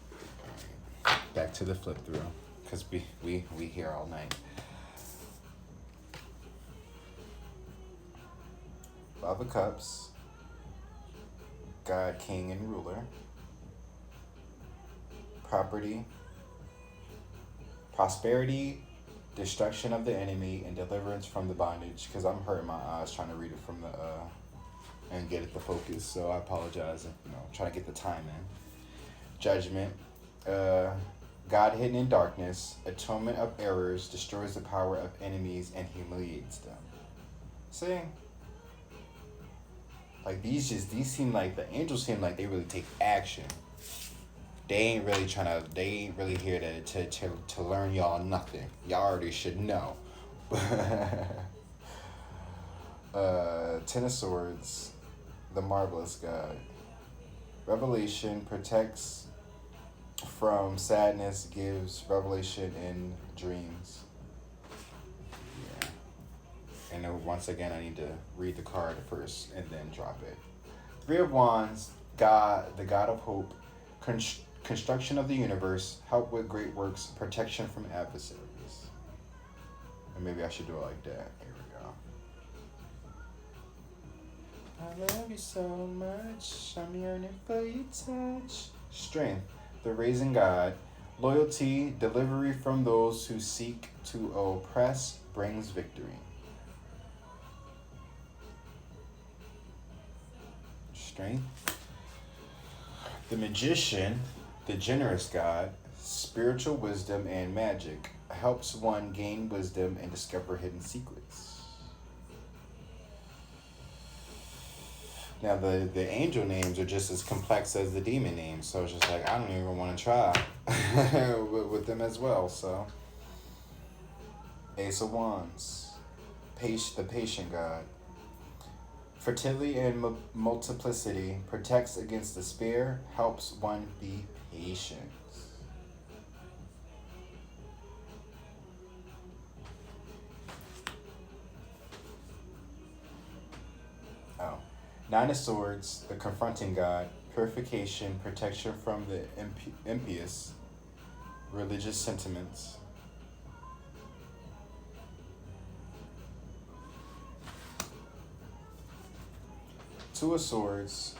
back to the flip through, because we here all night. Five of Cups, God, King, and Ruler. Property, prosperity, destruction of the enemy, and deliverance from the bondage. Because I'm hurting my eyes trying to read it from the and get it to focus. So I apologize. Trying to get the time in. Judgment, God hidden in darkness, atonement of errors, destroys the power of enemies and humiliates them. See? Like these seem like, the angels seem like they really take action. They ain't really here to learn y'all nothing. Y'all already should know. Ten of Swords, the Marvelous God. Revelation, protects from sadness, gives revelation in dreams. Yeah. And then once again, I need to read the card first and then drop it. Three of Wands, God, the God of hope, construction of the universe, help with great works, protection from adversaries. And maybe I should do it like that. Here we go. I love you so much, I'm yearning for your touch. Strength, the raising God. Loyalty, delivery from those who seek to oppress, brings victory. Strength. The Magician, the generous God, spiritual wisdom and magic, helps one gain wisdom and discover hidden secrets. Now the angel names are just as complex as the demon names, so it's just like I don't even want to try with them as well. So Ace of Wands, the patient God. Fertility and multiplicity, protects against despair, helps one be patient. Nine of Swords, the confronting God, purification, protection from the impious, religious sentiments. Two of Swords,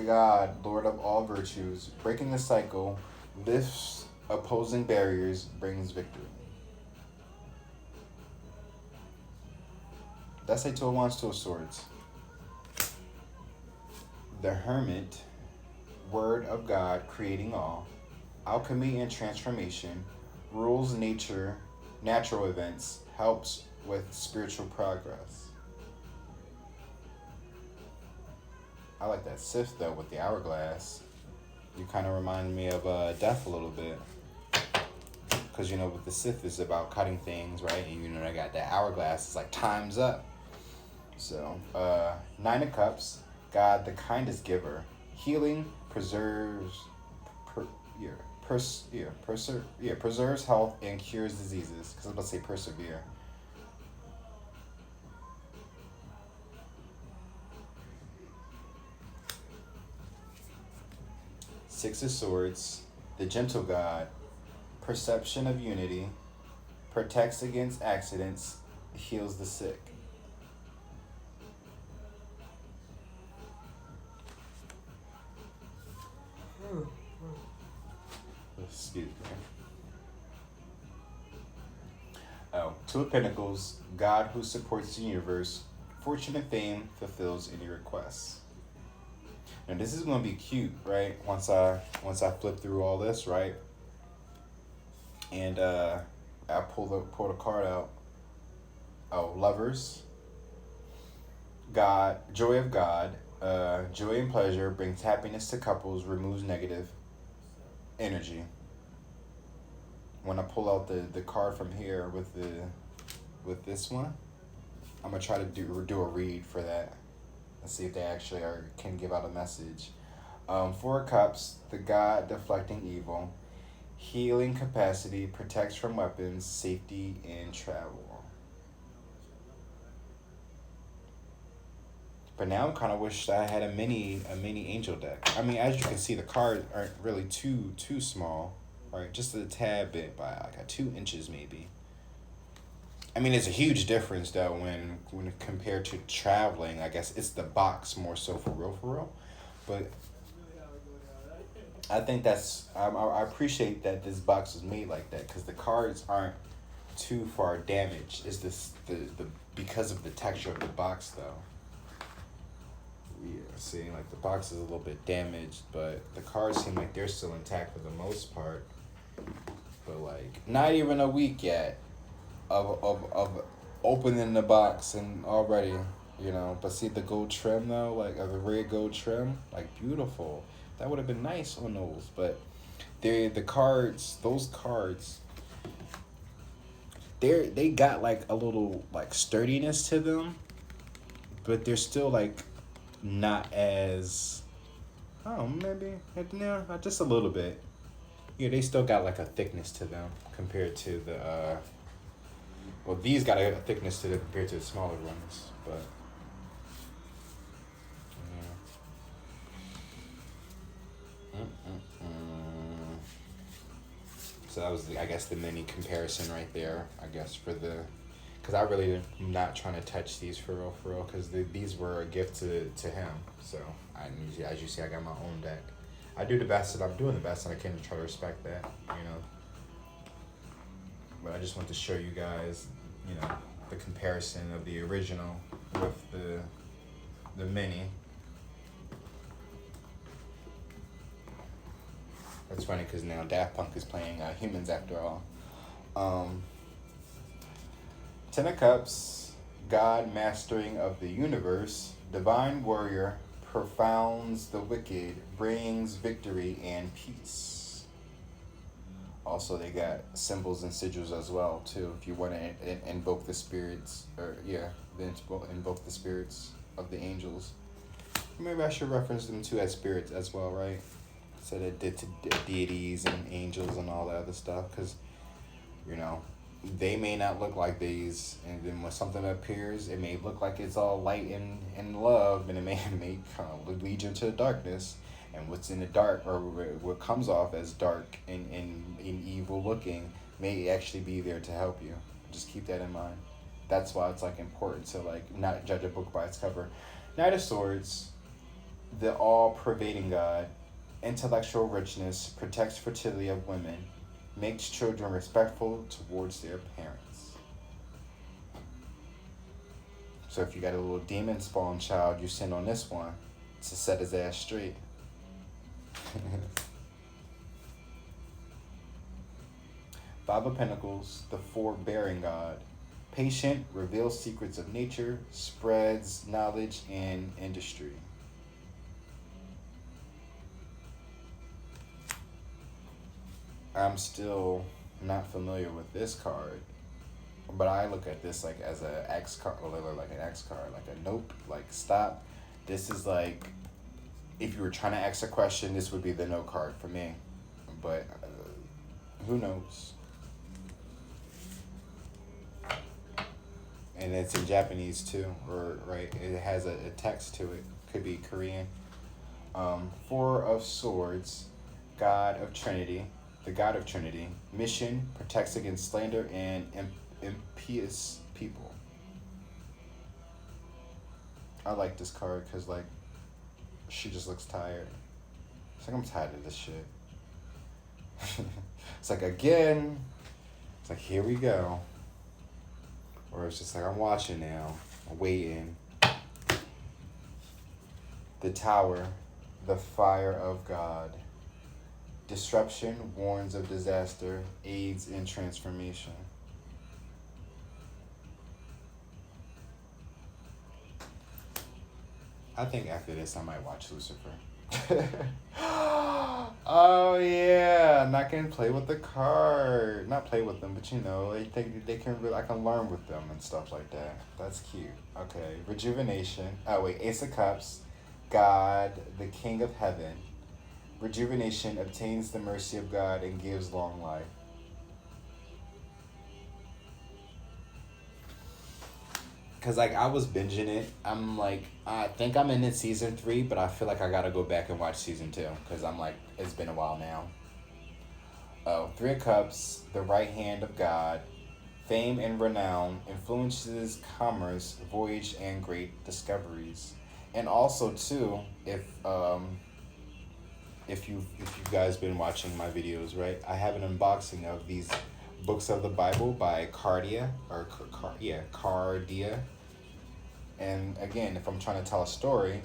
God, Lord of all virtues, breaking the cycle, lifts opposing barriers, brings victory. That's a Two of Wands, Two of Swords. The Hermit, Word of God, creating all, alchemy and transformation, rules natural events, helps with spiritual progress. I like that Sith though with the hourglass. You kind of remind me of Death a little bit. Because with the Sith is about cutting things, right? And I got that hourglass, it's like time's up. So, Nine of Cups, God, the kindest giver. Healing, preserves, preserves health and cures diseases. Because I was about to say persevere. Six of Swords, the gentle God, perception of unity, protects against accidents, heals the sick. Excuse me. Oh, Two of Pentacles, God who supports the universe, fortune and fame, fulfills any requests. Now this is gonna be cute, right? Once I flip through all this, right? And I pull the card out. Oh, Lovers. God, joy of God. Joy and pleasure brings happiness to couples, removes negative energy. When I pull out the card from here with this one, I'm gonna try to do a read for that. Let's see if they actually can give out a message. Four of Cups, the God deflecting evil, healing capacity, protects from weapons, safety, and travel. But now I kind of wish I had a mini angel deck. I mean, as you can see, the cards aren't really too small, right? Just a tad bit, by like 2 inches maybe. I mean, it's a huge difference though when compared to traveling. I guess it's the box more so for real. But I think that's I appreciate that this box was made like that, because the cards aren't too far damaged. It's this the because of the texture of the box though. Yeah, see, like the box is a little bit damaged, but the cards seem like they're still intact for the most part. But like, not even a week yet of opening the box and already, you know. But see the gold trim though, like the red gold trim, like beautiful. That would have been nice on those, but the cards, those cards, they got like a little like sturdiness to them, but they're still like not as, oh, maybe, no, just a little bit. Yeah, they still got like a thickness to them compared to the, well, these got a thickness to them compared to the smaller ones, but, yeah. So that was, I guess, the mini comparison right there, I guess, for the, because I really am not trying to touch these for real, because these were a gift to him. So, as you see, I got my own deck. I do the best that I'm doing the best, and I can try to respect that, you know. But I just want to show you guys, you know, the comparison of the original with the mini. That's funny because now Daft Punk is playing Humans after all. 10 of Cups, God mastering of the universe, divine warrior, profounds the wicked, brings victory and peace. Also, they got symbols and sigils as well too. If you want to invoke the spirits, invoke the spirits of the angels. Maybe I should reference them too as spirits as well, right? So they did to deities and angels and all that other stuff, because, you know, they may not look like these, and then when something appears, it may look like it's all light and love, and it may kind of lead you into the darkness, and what's in the dark, or what comes off as dark and evil looking, may actually be there to help you. Just keep that in mind. That's why it's like important to like not judge a book by its cover. Knight of Swords, the all-pervading God, intellectual richness, protects fertility of women, makes children respectful towards their parents. So if you got a little demon spawn child, you send on this one to set his ass straight. Five of Pentacles, the forbearing God, patient, reveals secrets of nature, spreads knowledge and industry. I'm still not familiar with this card, but I look at this like as an X card, or like an X card, like a nope, like stop, This is like, if you were trying to ask a question, this would be the no card for me. But who knows? And it's in Japanese too, or right? It has a text to it. Could be Korean. Four of Swords, God of Trinity, the God of Trinity. Mission, protects against slander and impious people. I like this card because, like, she just looks tired. It's like, I'm tired of this shit. It's like, again. It's like, here we go. Or it's just like, I'm watching now. I'm waiting. The Tower, the fire of God. Disruption, warns of disaster, aids in transformation. I think after this I might watch Lucifer. Oh yeah, not gonna play with the card. Not play with them, but you know, I think they can really, I can learn with them and stuff like that. That's cute. Okay, rejuvenation. Oh wait, Ace of Cups, God, the King of Heaven. Rejuvenation obtains the mercy of God and gives long life. Cause like I was binging it. I'm like, I think I'm in season 3, but I feel like I gotta go back and watch season 2. Cause I'm like, it's been a while now. Oh, Three of Cups, the right hand of God. Fame and renown influences commerce, voyage, and great discoveries. And also too, if you guys been watching my videos, right? I have an unboxing of these books of the Bible by Cardia, or Cardia. And again, if I'm trying to tell a story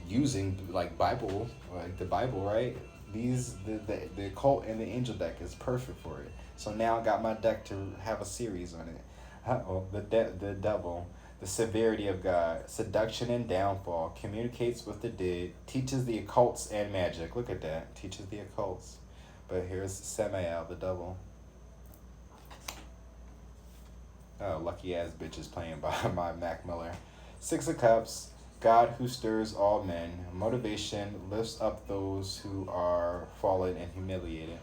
using like Bible, like the Bible, right? The occult and the angel deck is perfect for it. So now I got my deck to have a series on it. The devil, the severity of God, seduction and downfall, communicates with the dead, teaches the occults and magic. Look at that, teaches the occults. But here's Samael, the devil. Oh, lucky ass bitches playing by Mac Miller. Six of Cups, God who stirs all men. Motivation lifts up those who are fallen and humiliated.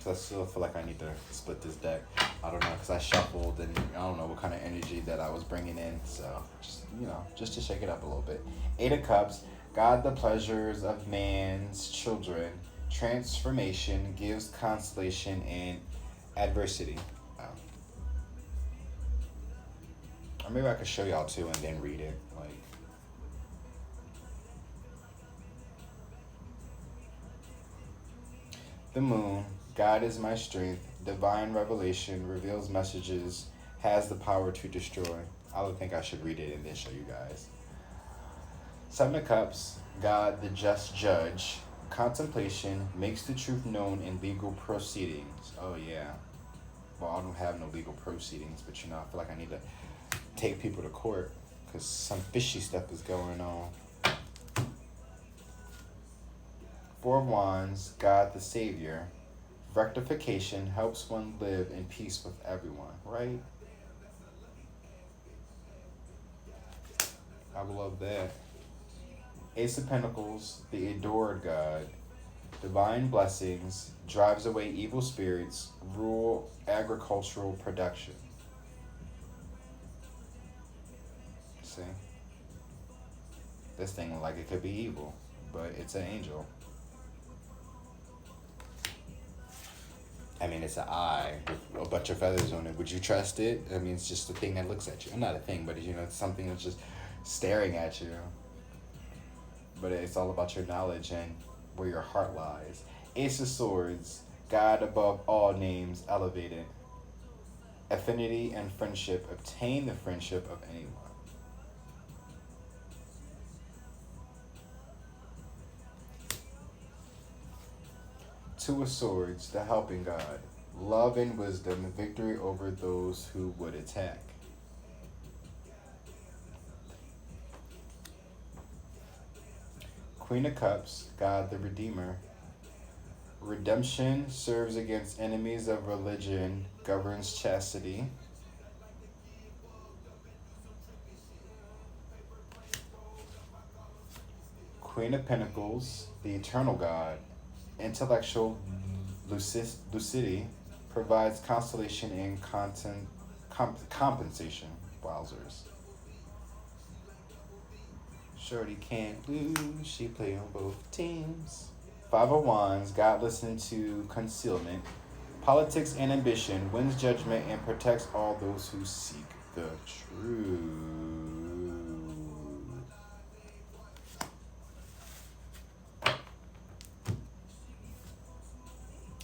So I still feel like I need to split this deck. I don't know, because I shuffled and I don't know what kind of energy that I was bringing in. So just, you know, just to shake it up a little bit. Eight of Cups, God the pleasures of man's children. Transformation gives consolation and adversity. Or maybe I could show y'all too and then read it. Like, the moon, God is my strength. Divine revelation reveals messages, has the power to destroy. I would think I should read it and then show you guys. Seven of Cups, God the just judge. Contemplation makes the truth known in legal proceedings. Oh yeah. Well, I don't have no legal proceedings, but you know, I feel like I need to take people to court because some fishy stuff is going on. Four of Wands, God the Savior. Rectification helps one live in peace with everyone, right? I love that. Ace of Pentacles, the adored God. Divine blessings, drives away evil spirits, rural agricultural production. See? This thing, like, it could be evil, but it's an angel. I mean, it's an eye with a bunch of feathers on it. Would you trust it? I mean, it's just a thing that looks at you. Not a thing, but, you know, it's something that's just staring at you. But it's all about your knowledge and where your heart lies. Ace of Swords, God above all names, elevated. Affinity and friendship, obtain the friendship of anyone. Two of Swords, the helping God. Love and wisdom, victory over those who would attack. Queen of Cups, God the Redeemer. Redemption serves against enemies of religion, governs chastity. Queen of Pentacles, the Eternal God, intellectual lucidity, provides constellation and compensation. Wowzers. Shorty can't lose, she play on both teams. Five of Wands, God listen to concealment, politics and ambition, wins judgment and protects all those who seek the truth.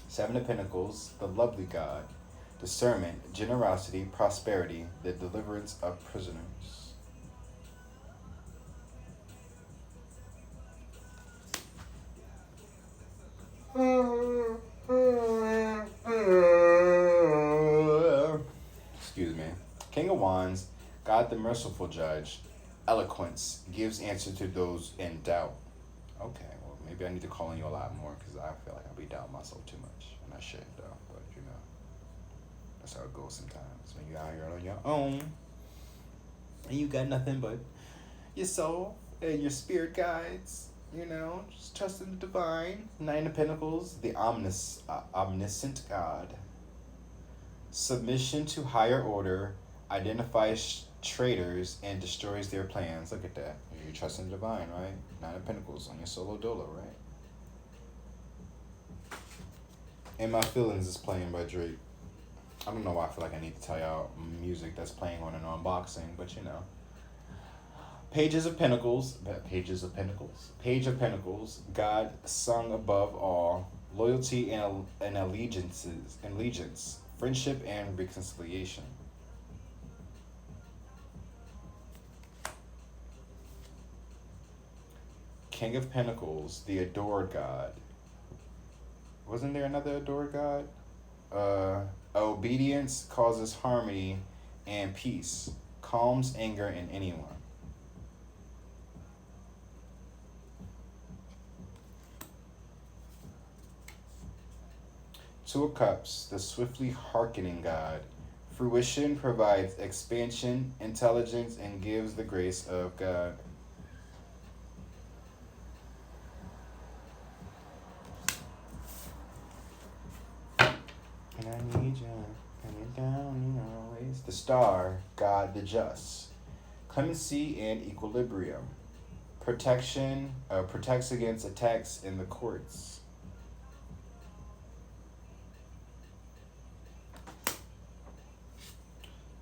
Seven of Pentacles, the lovely God, discernment, generosity, prosperity, the deliverance of prisoners. Excuse me. King of Wands, God the merciful judge, eloquence, gives answer to those in doubt. Okay, well, maybe I need to call on you a lot more because I feel like I'll be doubting myself too much. And I shouldn't, though. But, you know, that's how it goes sometimes. When you're out here on your own and you got nothing but your soul and your spirit guides, you know, just trust in the divine. Nine of Pentacles, the omniscient God. Submission to higher order, identifies traitors, and destroys their plans. Look at that. You trust in the divine, right? Nine of Pentacles on your solo dolo, right? And My Feelings is playing by Drake. I don't know why I feel like I need to tell y'all music that's playing on an unboxing, but you know. Page of Pentacles, Page of Pentacles, God sung above all, loyalty and allegiance, friendship and reconciliation. King of Pentacles, the adored God. Wasn't there another adored God? Obedience causes harmony and peace, calms anger in anyone. Two of Cups, the swiftly hearkening God. Fruition provides expansion, intelligence, and gives the grace of God. And I need you, and you're down always. The Star, God the just. Clemency and equilibrium. Protection, protects against attacks in the courts.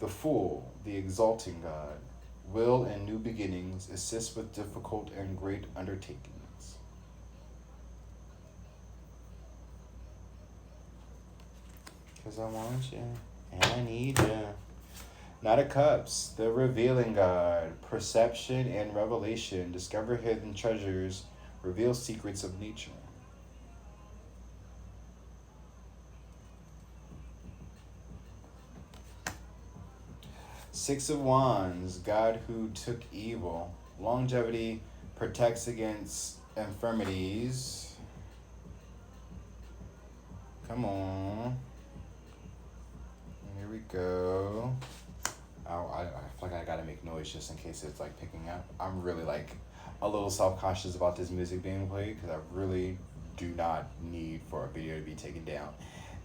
The Fool, the exalting God. Will and new beginnings, assist with difficult and great undertakings. Because I want you, and I need you. Knight of Cups, the revealing God. Perception and revelation, discover hidden treasures, reveal secrets of nature. Six of Wands, God who took evil. Longevity, protects against infirmities. Come on. Here we go. I feel like I gotta make noise just in case it's like picking up. I'm really like a little self-conscious about this music being played because I really do not need for a video to be taken down.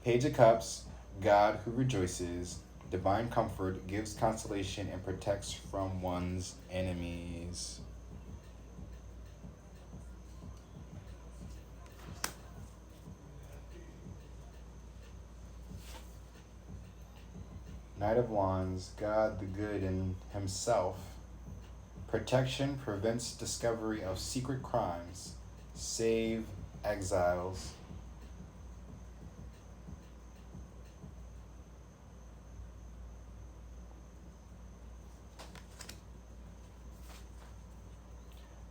Page of Cups, God who rejoices. Divine comfort, gives consolation, and protects from one's enemies. Knight of Wands, God the good in himself. Protection prevents discovery of secret crimes. Save exiles.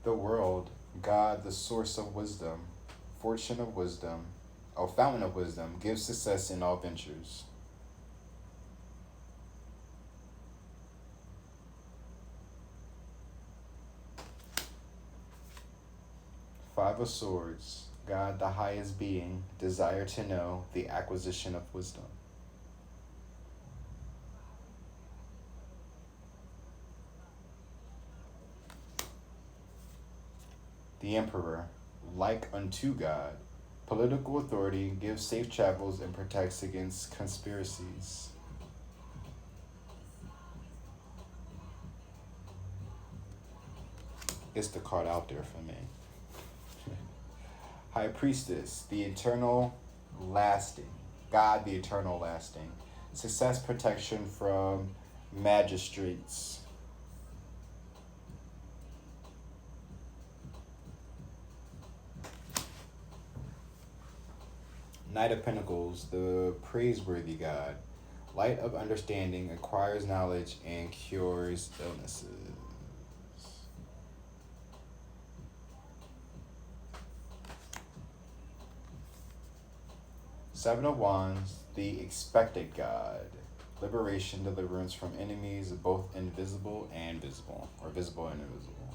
The World, God the source of wisdom. Fountain of wisdom, gives success in all ventures. Five of Swords, God the highest being, desire to know, the acquisition of wisdom. The Emperor, like unto God, political authority, gives safe travels and protects against conspiracies. It's the card out there for me. High Priestess, the eternal lasting. God, the eternal lasting. Success, protection from magistrates. Knight of Pentacles, the praiseworthy God. Light of understanding, acquires knowledge and cures illnesses. Seven of Wands, the expected God. Liberation, deliverance from enemies, both invisible and visible, or visible and invisible.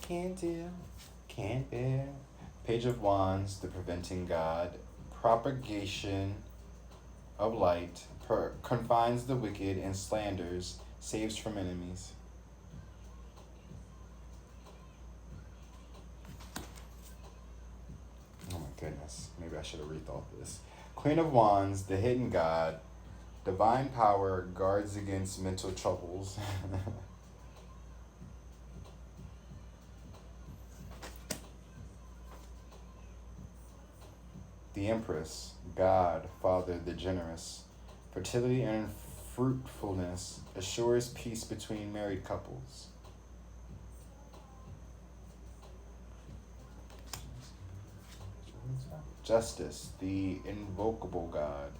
Can't tell, can't bear. Page of Wands, the preventing God. Propagation of light, confines the wicked and slanders, saves from enemies. Oh my goodness, maybe I should have rethought this. Queen of Wands, the hidden God. Divine power, guards against mental troubles. The Empress, God, Father, the generous. Fertility and fruitfulness, assures peace between married couples. Justice, the invocable God.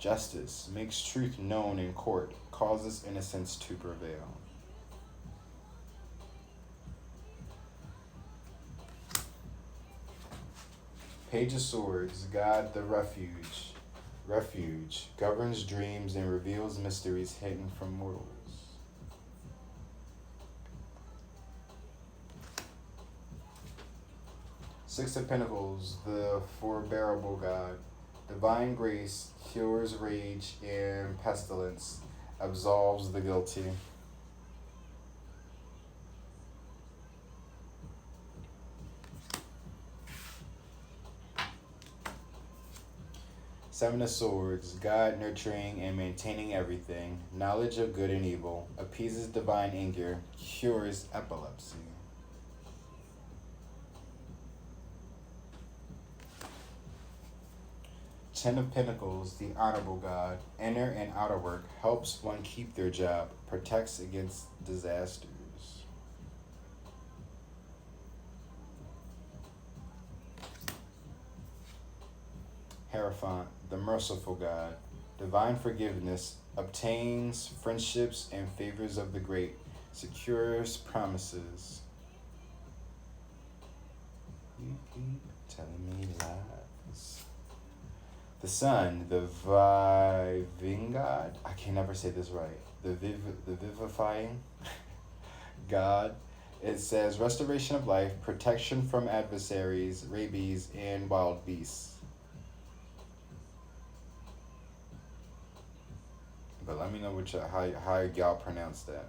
Justice makes truth known in court, causes innocence to prevail. Page of Swords, God the refuge. Refuge governs dreams and reveals mysteries hidden from mortals. Six of Pentacles, the forbearable God. Divine grace cures rage and pestilence, absolves the guilty. Seven of Swords, God nurturing and maintaining everything, knowledge of good and evil, appeases divine anger, cures epilepsy. Ten of Pentacles, the honorable God, inner and outer work, helps one keep their job, protects against disasters. Hierophant, the merciful God, divine forgiveness, obtains friendships and favors of the great, secures promises. You keep telling me lies. The Sun, the viving God, I can never say this right, the vivifying God. It says restoration of life, protection from adversaries, rabies, and wild beasts. But let me know how y'all pronounce that.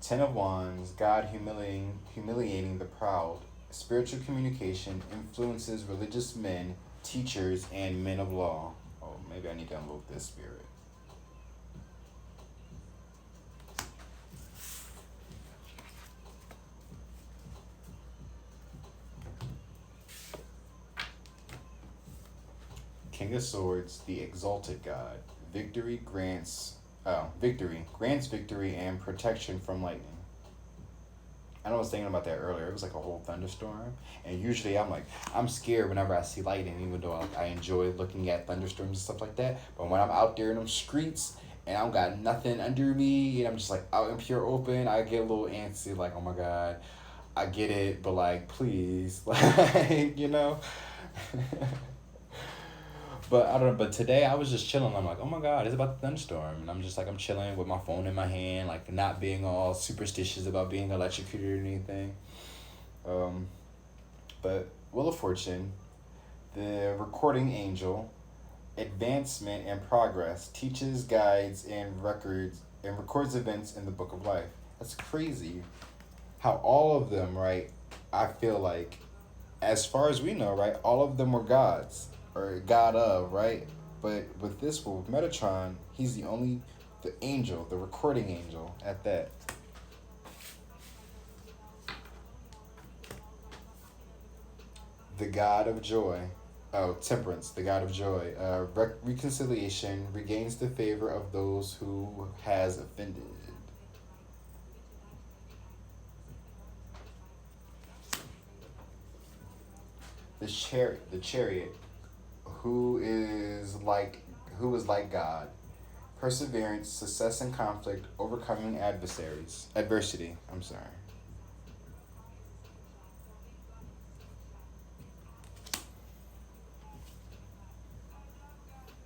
Ten of Wands, God humiliating the proud. Spiritual communication influences religious men, teachers, and men of law. Oh, maybe I need to invoke this spirit. King of Swords, the exalted God. Victory grants victory and protection from lightning. I know I was thinking about that earlier. It was like a whole thunderstorm. And usually I'm scared whenever I see lightning, even though I enjoy looking at thunderstorms and stuff like that. But when I'm out there in them streets and I don't got nothing under me and I'm just like out in pure open, I get a little antsy, like, oh my God, I get it, but like, please, like, you know? But I don't know, but today I was just chilling. I'm like, oh my God, it's about the thunderstorm. And I'm just like, I'm chilling with my phone in my hand, like not being all superstitious about being electrocuted or anything. But Wheel of Fortune, the recording angel, advancement and progress, teaches, guides, and records events in the book of life. That's crazy. How all of them, right? I feel like, as far as we know, right, all of them were gods or god of, right? But with this one, with Metatron, he's the angel, the recording angel at that. The god of joy. Oh, temperance, the god of joy. Reconciliation, regains the favor of those who has offended. The chariot, who is like God. Perseverance, success in conflict, overcoming adversity. I'm sorry.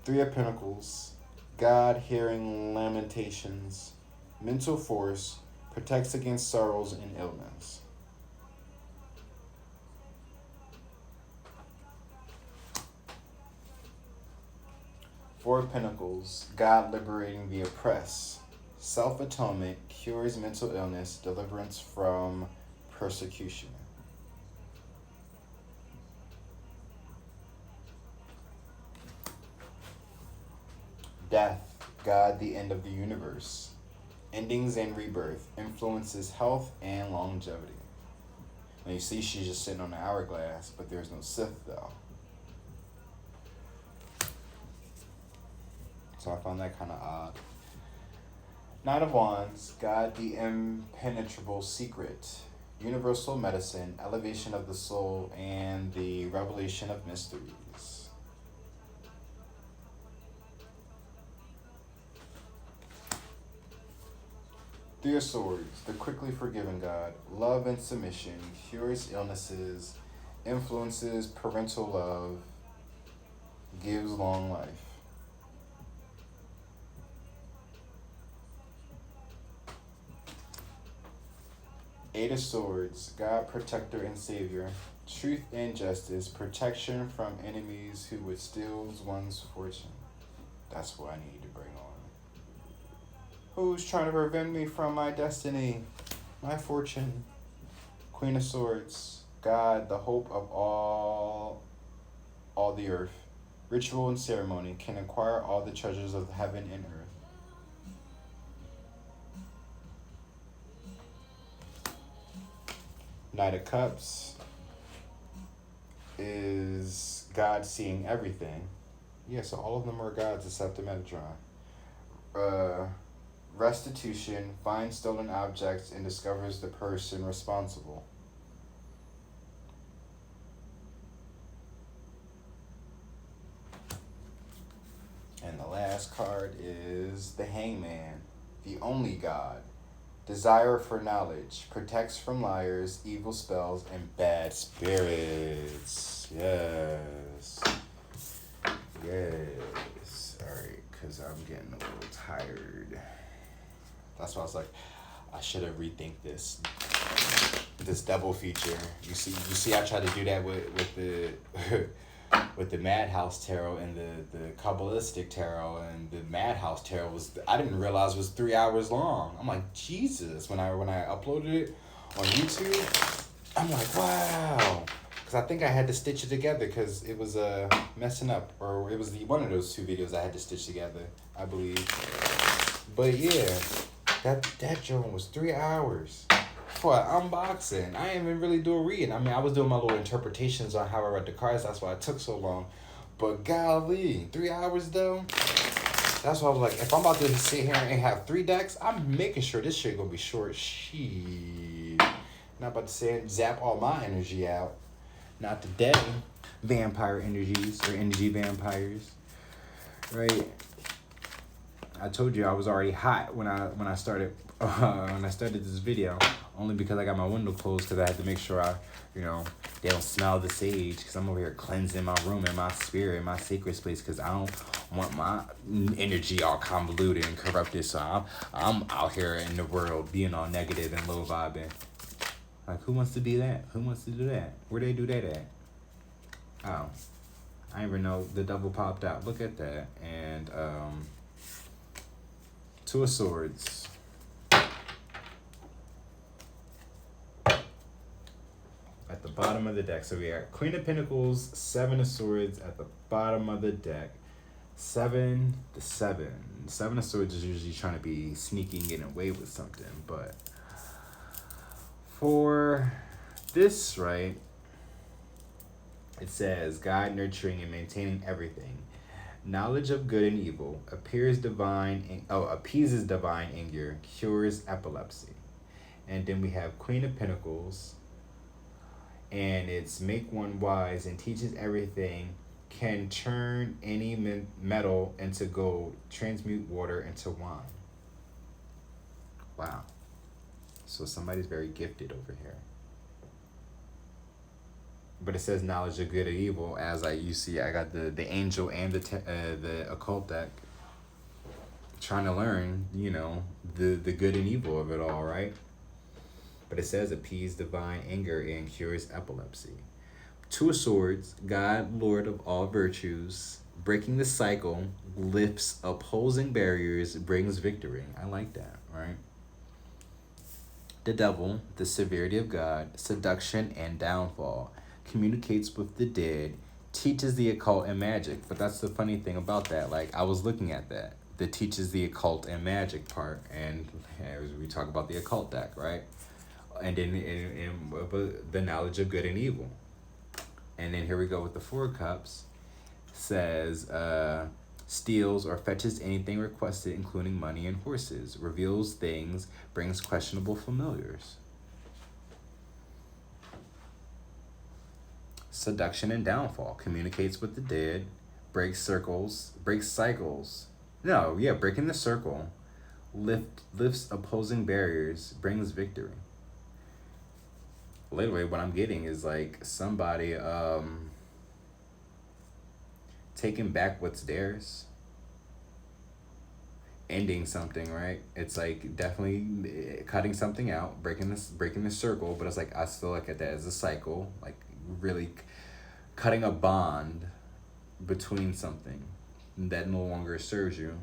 Three of Pentacles, God hearing lamentations, mental force, protects against sorrows and illness. Four of Pentacles, God liberating the oppressed, self-atonement, cures mental illness, deliverance from persecution. Death, God, the end of the universe, endings and rebirth, influences health and longevity. Now you see she's just sitting on the hourglass, but there's no Sith though. So I found that kind of odd. Nine of Wands, God, the impenetrable secret, universal medicine, elevation of the soul, and the revelation of mysteries. Three of Swords, the quickly forgiven God, love and submission, cures illnesses, influences parental love, gives long life. Eight of Swords, God, protector and savior, truth and justice, protection from enemies who would steal one's fortune. That's what I need to bring on. Who's trying to prevent me from my destiny, my fortune? Queen of Swords, God, the hope of all the earth, ritual and ceremony, can acquire all the treasures of heaven and earth. Knight of Cups is God seeing everything. Yeah, so all of them are gods except the Metatron. Restitution, finds stolen objects and discovers the person responsible. And the last card is the Hangman, the only God. Desire for knowledge, protects from liars, evil spells, and bad spirits. Yes. Yes. Alright, because I'm getting a little tired. That's why I was like, I should have rethink this double feature. You see, I tried to do that with the with the Madhouse Tarot and the Kabbalistic Tarot, and the Madhouse Tarot I didn't realize was 3 hours long. I'm like, Jesus, when I uploaded it on YouTube, I'm like, wow. Because I think I had to stitch it together because it was messing up, or it was one of those two videos I had to stitch together, I believe. But yeah, that joint was 3 hours. For an unboxing. I ain't even really doing reading. I mean, I was doing my little interpretations on how I read the cards. That's why it took so long. But golly, 3 hours though. That's why I was like, if I'm about to sit here and have 3 decks, I'm making sure this shit gonna be short. Shit. Not about to say zap all my energy out. Not today. Vampire energies or energy vampires. Right. I told you I was already hot when I started this video, only because I got my window closed because I had to make sure they don't smell the sage, because I'm over here cleansing my room and my spirit and my sacred space, because I don't want my energy all convoluted and corrupted. So I'm out here in the world being all negative and low vibing. Like, who wants to be that? Who wants to do that? Where they do that at? Oh, I didn't even know the devil popped out. Look at that. And Two of Swords. At the bottom of the deck. So we got Queen of Pentacles, Seven of Swords at the bottom of the deck. 7 to 7. Seven of Swords is usually trying to be sneaky and getting away with something. But for this, right, it says, God nurturing and maintaining everything. Knowledge of good and evil, appeases divine anger, cures epilepsy. And then we have Queen of Pentacles, and it's make one wise and teaches everything, can turn any metal into gold, transmute water into wine. Wow. So somebody's very gifted over here. But it says knowledge of good and evil. As you see, I got the angel and the occult deck. Trying to learn, you know, the good and evil of it all, right? But it says appease divine anger and cures epilepsy. Two of Swords, God, Lord of all virtues, breaking the cycle, lifts opposing barriers, brings victory. I like that, right? The Devil, the severity of God, seduction and downfall, communicates with the dead, teaches the occult and magic. But that's the funny thing about that. Like, I was looking at that. The teaches the occult and magic part. And as we talk about the occult deck, right? And then in the knowledge of good and evil. And then here we go with the Four of Cups. Says, steals or fetches anything requested, including money and horses. Reveals things, brings questionable familiars. Seduction and downfall. Communicates with the dead. Breaks cycles. No, yeah, breaking the circle. Lifts opposing barriers. Brings victory. Literally what I'm getting is like somebody taking back what's theirs, ending something, right? It's like definitely cutting something out, breaking the circle, but it's like I still look at that as a cycle, like really cutting a bond between something that no longer serves you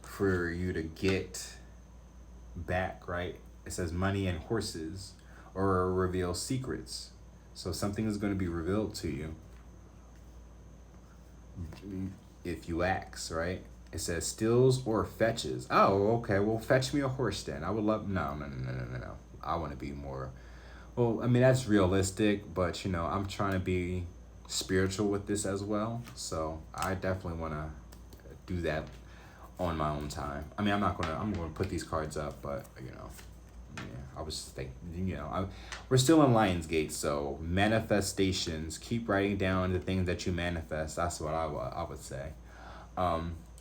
for you to get back, right? It says money and horses, or reveal secrets. So something is going to be revealed to you if you ask, right? It says steals or fetches. Oh, okay. Well, fetch me a horse then. I would love... No. I want to be more... Well, I mean, that's realistic, but, you know, I'm trying to be spiritual with this as well. So I definitely want to do that on my own time. I mean, I'm going to put these cards up, but, you know... Yeah, I was thinking, you know, we're still in Lionsgate, so manifestations. Keep writing down the things that you manifest. That's what I would say.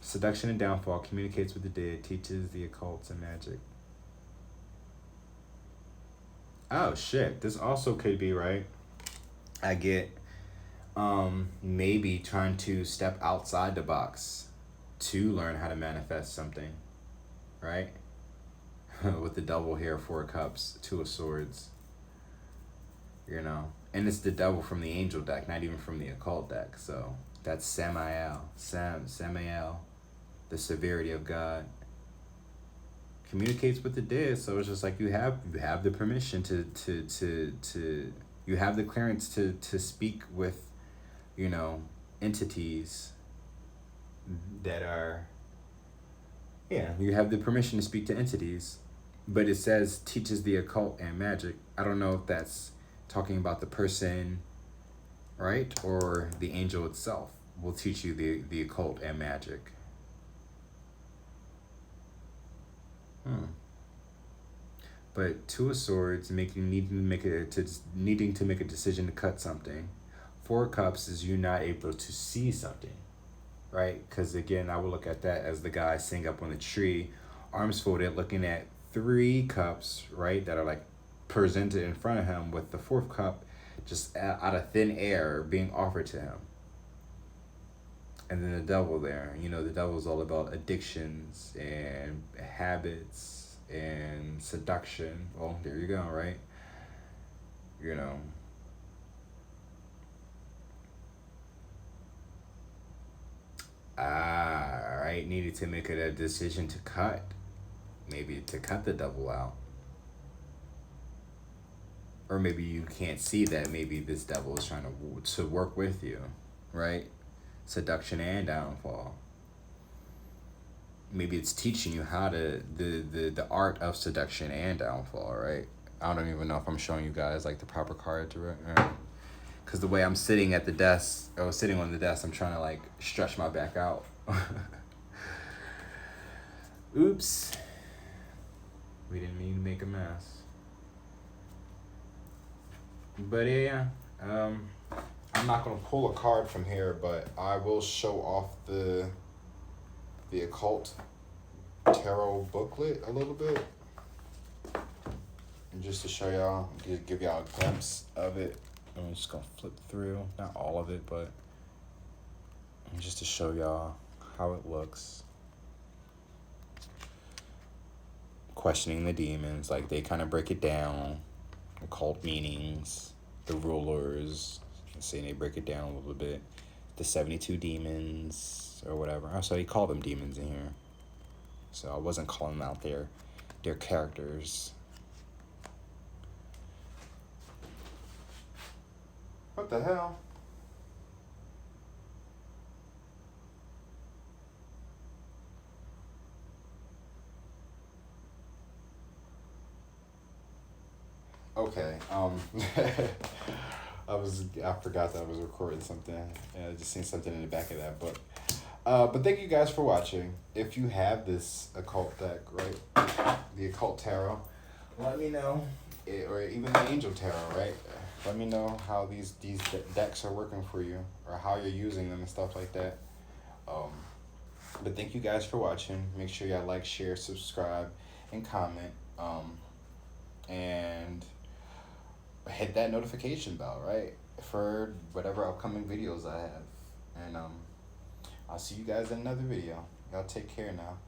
Seduction and downfall, communicates with the dead, teaches the occult and magic. Oh shit! This also could be right. I get, maybe trying to step outside the box to learn how to manifest something, right? With the double here, Four of Cups, Two of Swords, you know, and it's the devil from the angel deck, not even from the occult deck. So that's Samael, the severity of God, communicates with the dead. So it's just like you have the permission to you have the clearance to speak with, you know, entities that are, yeah, you have the permission to speak to entities. But it says teaches the occult and magic. I don't know if that's talking about the person, right? Or the angel itself will teach you the occult and magic. But Two of Swords, needing to make a decision to cut something. Four of Cups is you not able to see something, right? Because again, I would look at that as the guy sitting up on the tree, arms folded, looking at 3 cups, right, that are like presented in front of him, with the 4th cup just out of thin air being offered to him. And then the devil there, you know, the devil is all about addictions and habits and seduction. Well, there you go, right? You know, right? Needed to make a decision to cut. Maybe to cut the devil out. Or maybe you can't see that maybe this devil is trying to work with you, right? Seduction and downfall. Maybe it's teaching you how to, the art of seduction and downfall, right? I don't even know if I'm showing you guys like the proper card to it. Because the way I'm sitting at the desk, I was sitting on the desk, I'm trying to like stretch my back out. Oops. We didn't mean to make a mess. But yeah, I'm not going to pull a card from here, but I will show off the Occult Tarot booklet a little bit. And just to show y'all, give y'all a glimpse of it. I'm just going to flip through, not all of it, but just to show y'all how it looks. Questioning the demons, like they kind of break it down. Occult meanings, the rulers, saying they break it down a little bit. The 72 demons or whatever. Oh, so he called them demons in here. So I wasn't calling out their characters. What the hell? Okay, I forgot that I was recording something. I just seen something in the back of that book. But thank you guys for watching. If you have this occult deck, right, the Occult Tarot, let me know. Or even the Angel Tarot, right? Let me know how these decks are working for you, or how you're using them and stuff like that. But thank you guys for watching. Make sure y'all like, share, subscribe, and comment. And hit that notification bell, right, for whatever upcoming videos I have. And I'll see you guys in another video. Y'all take care now.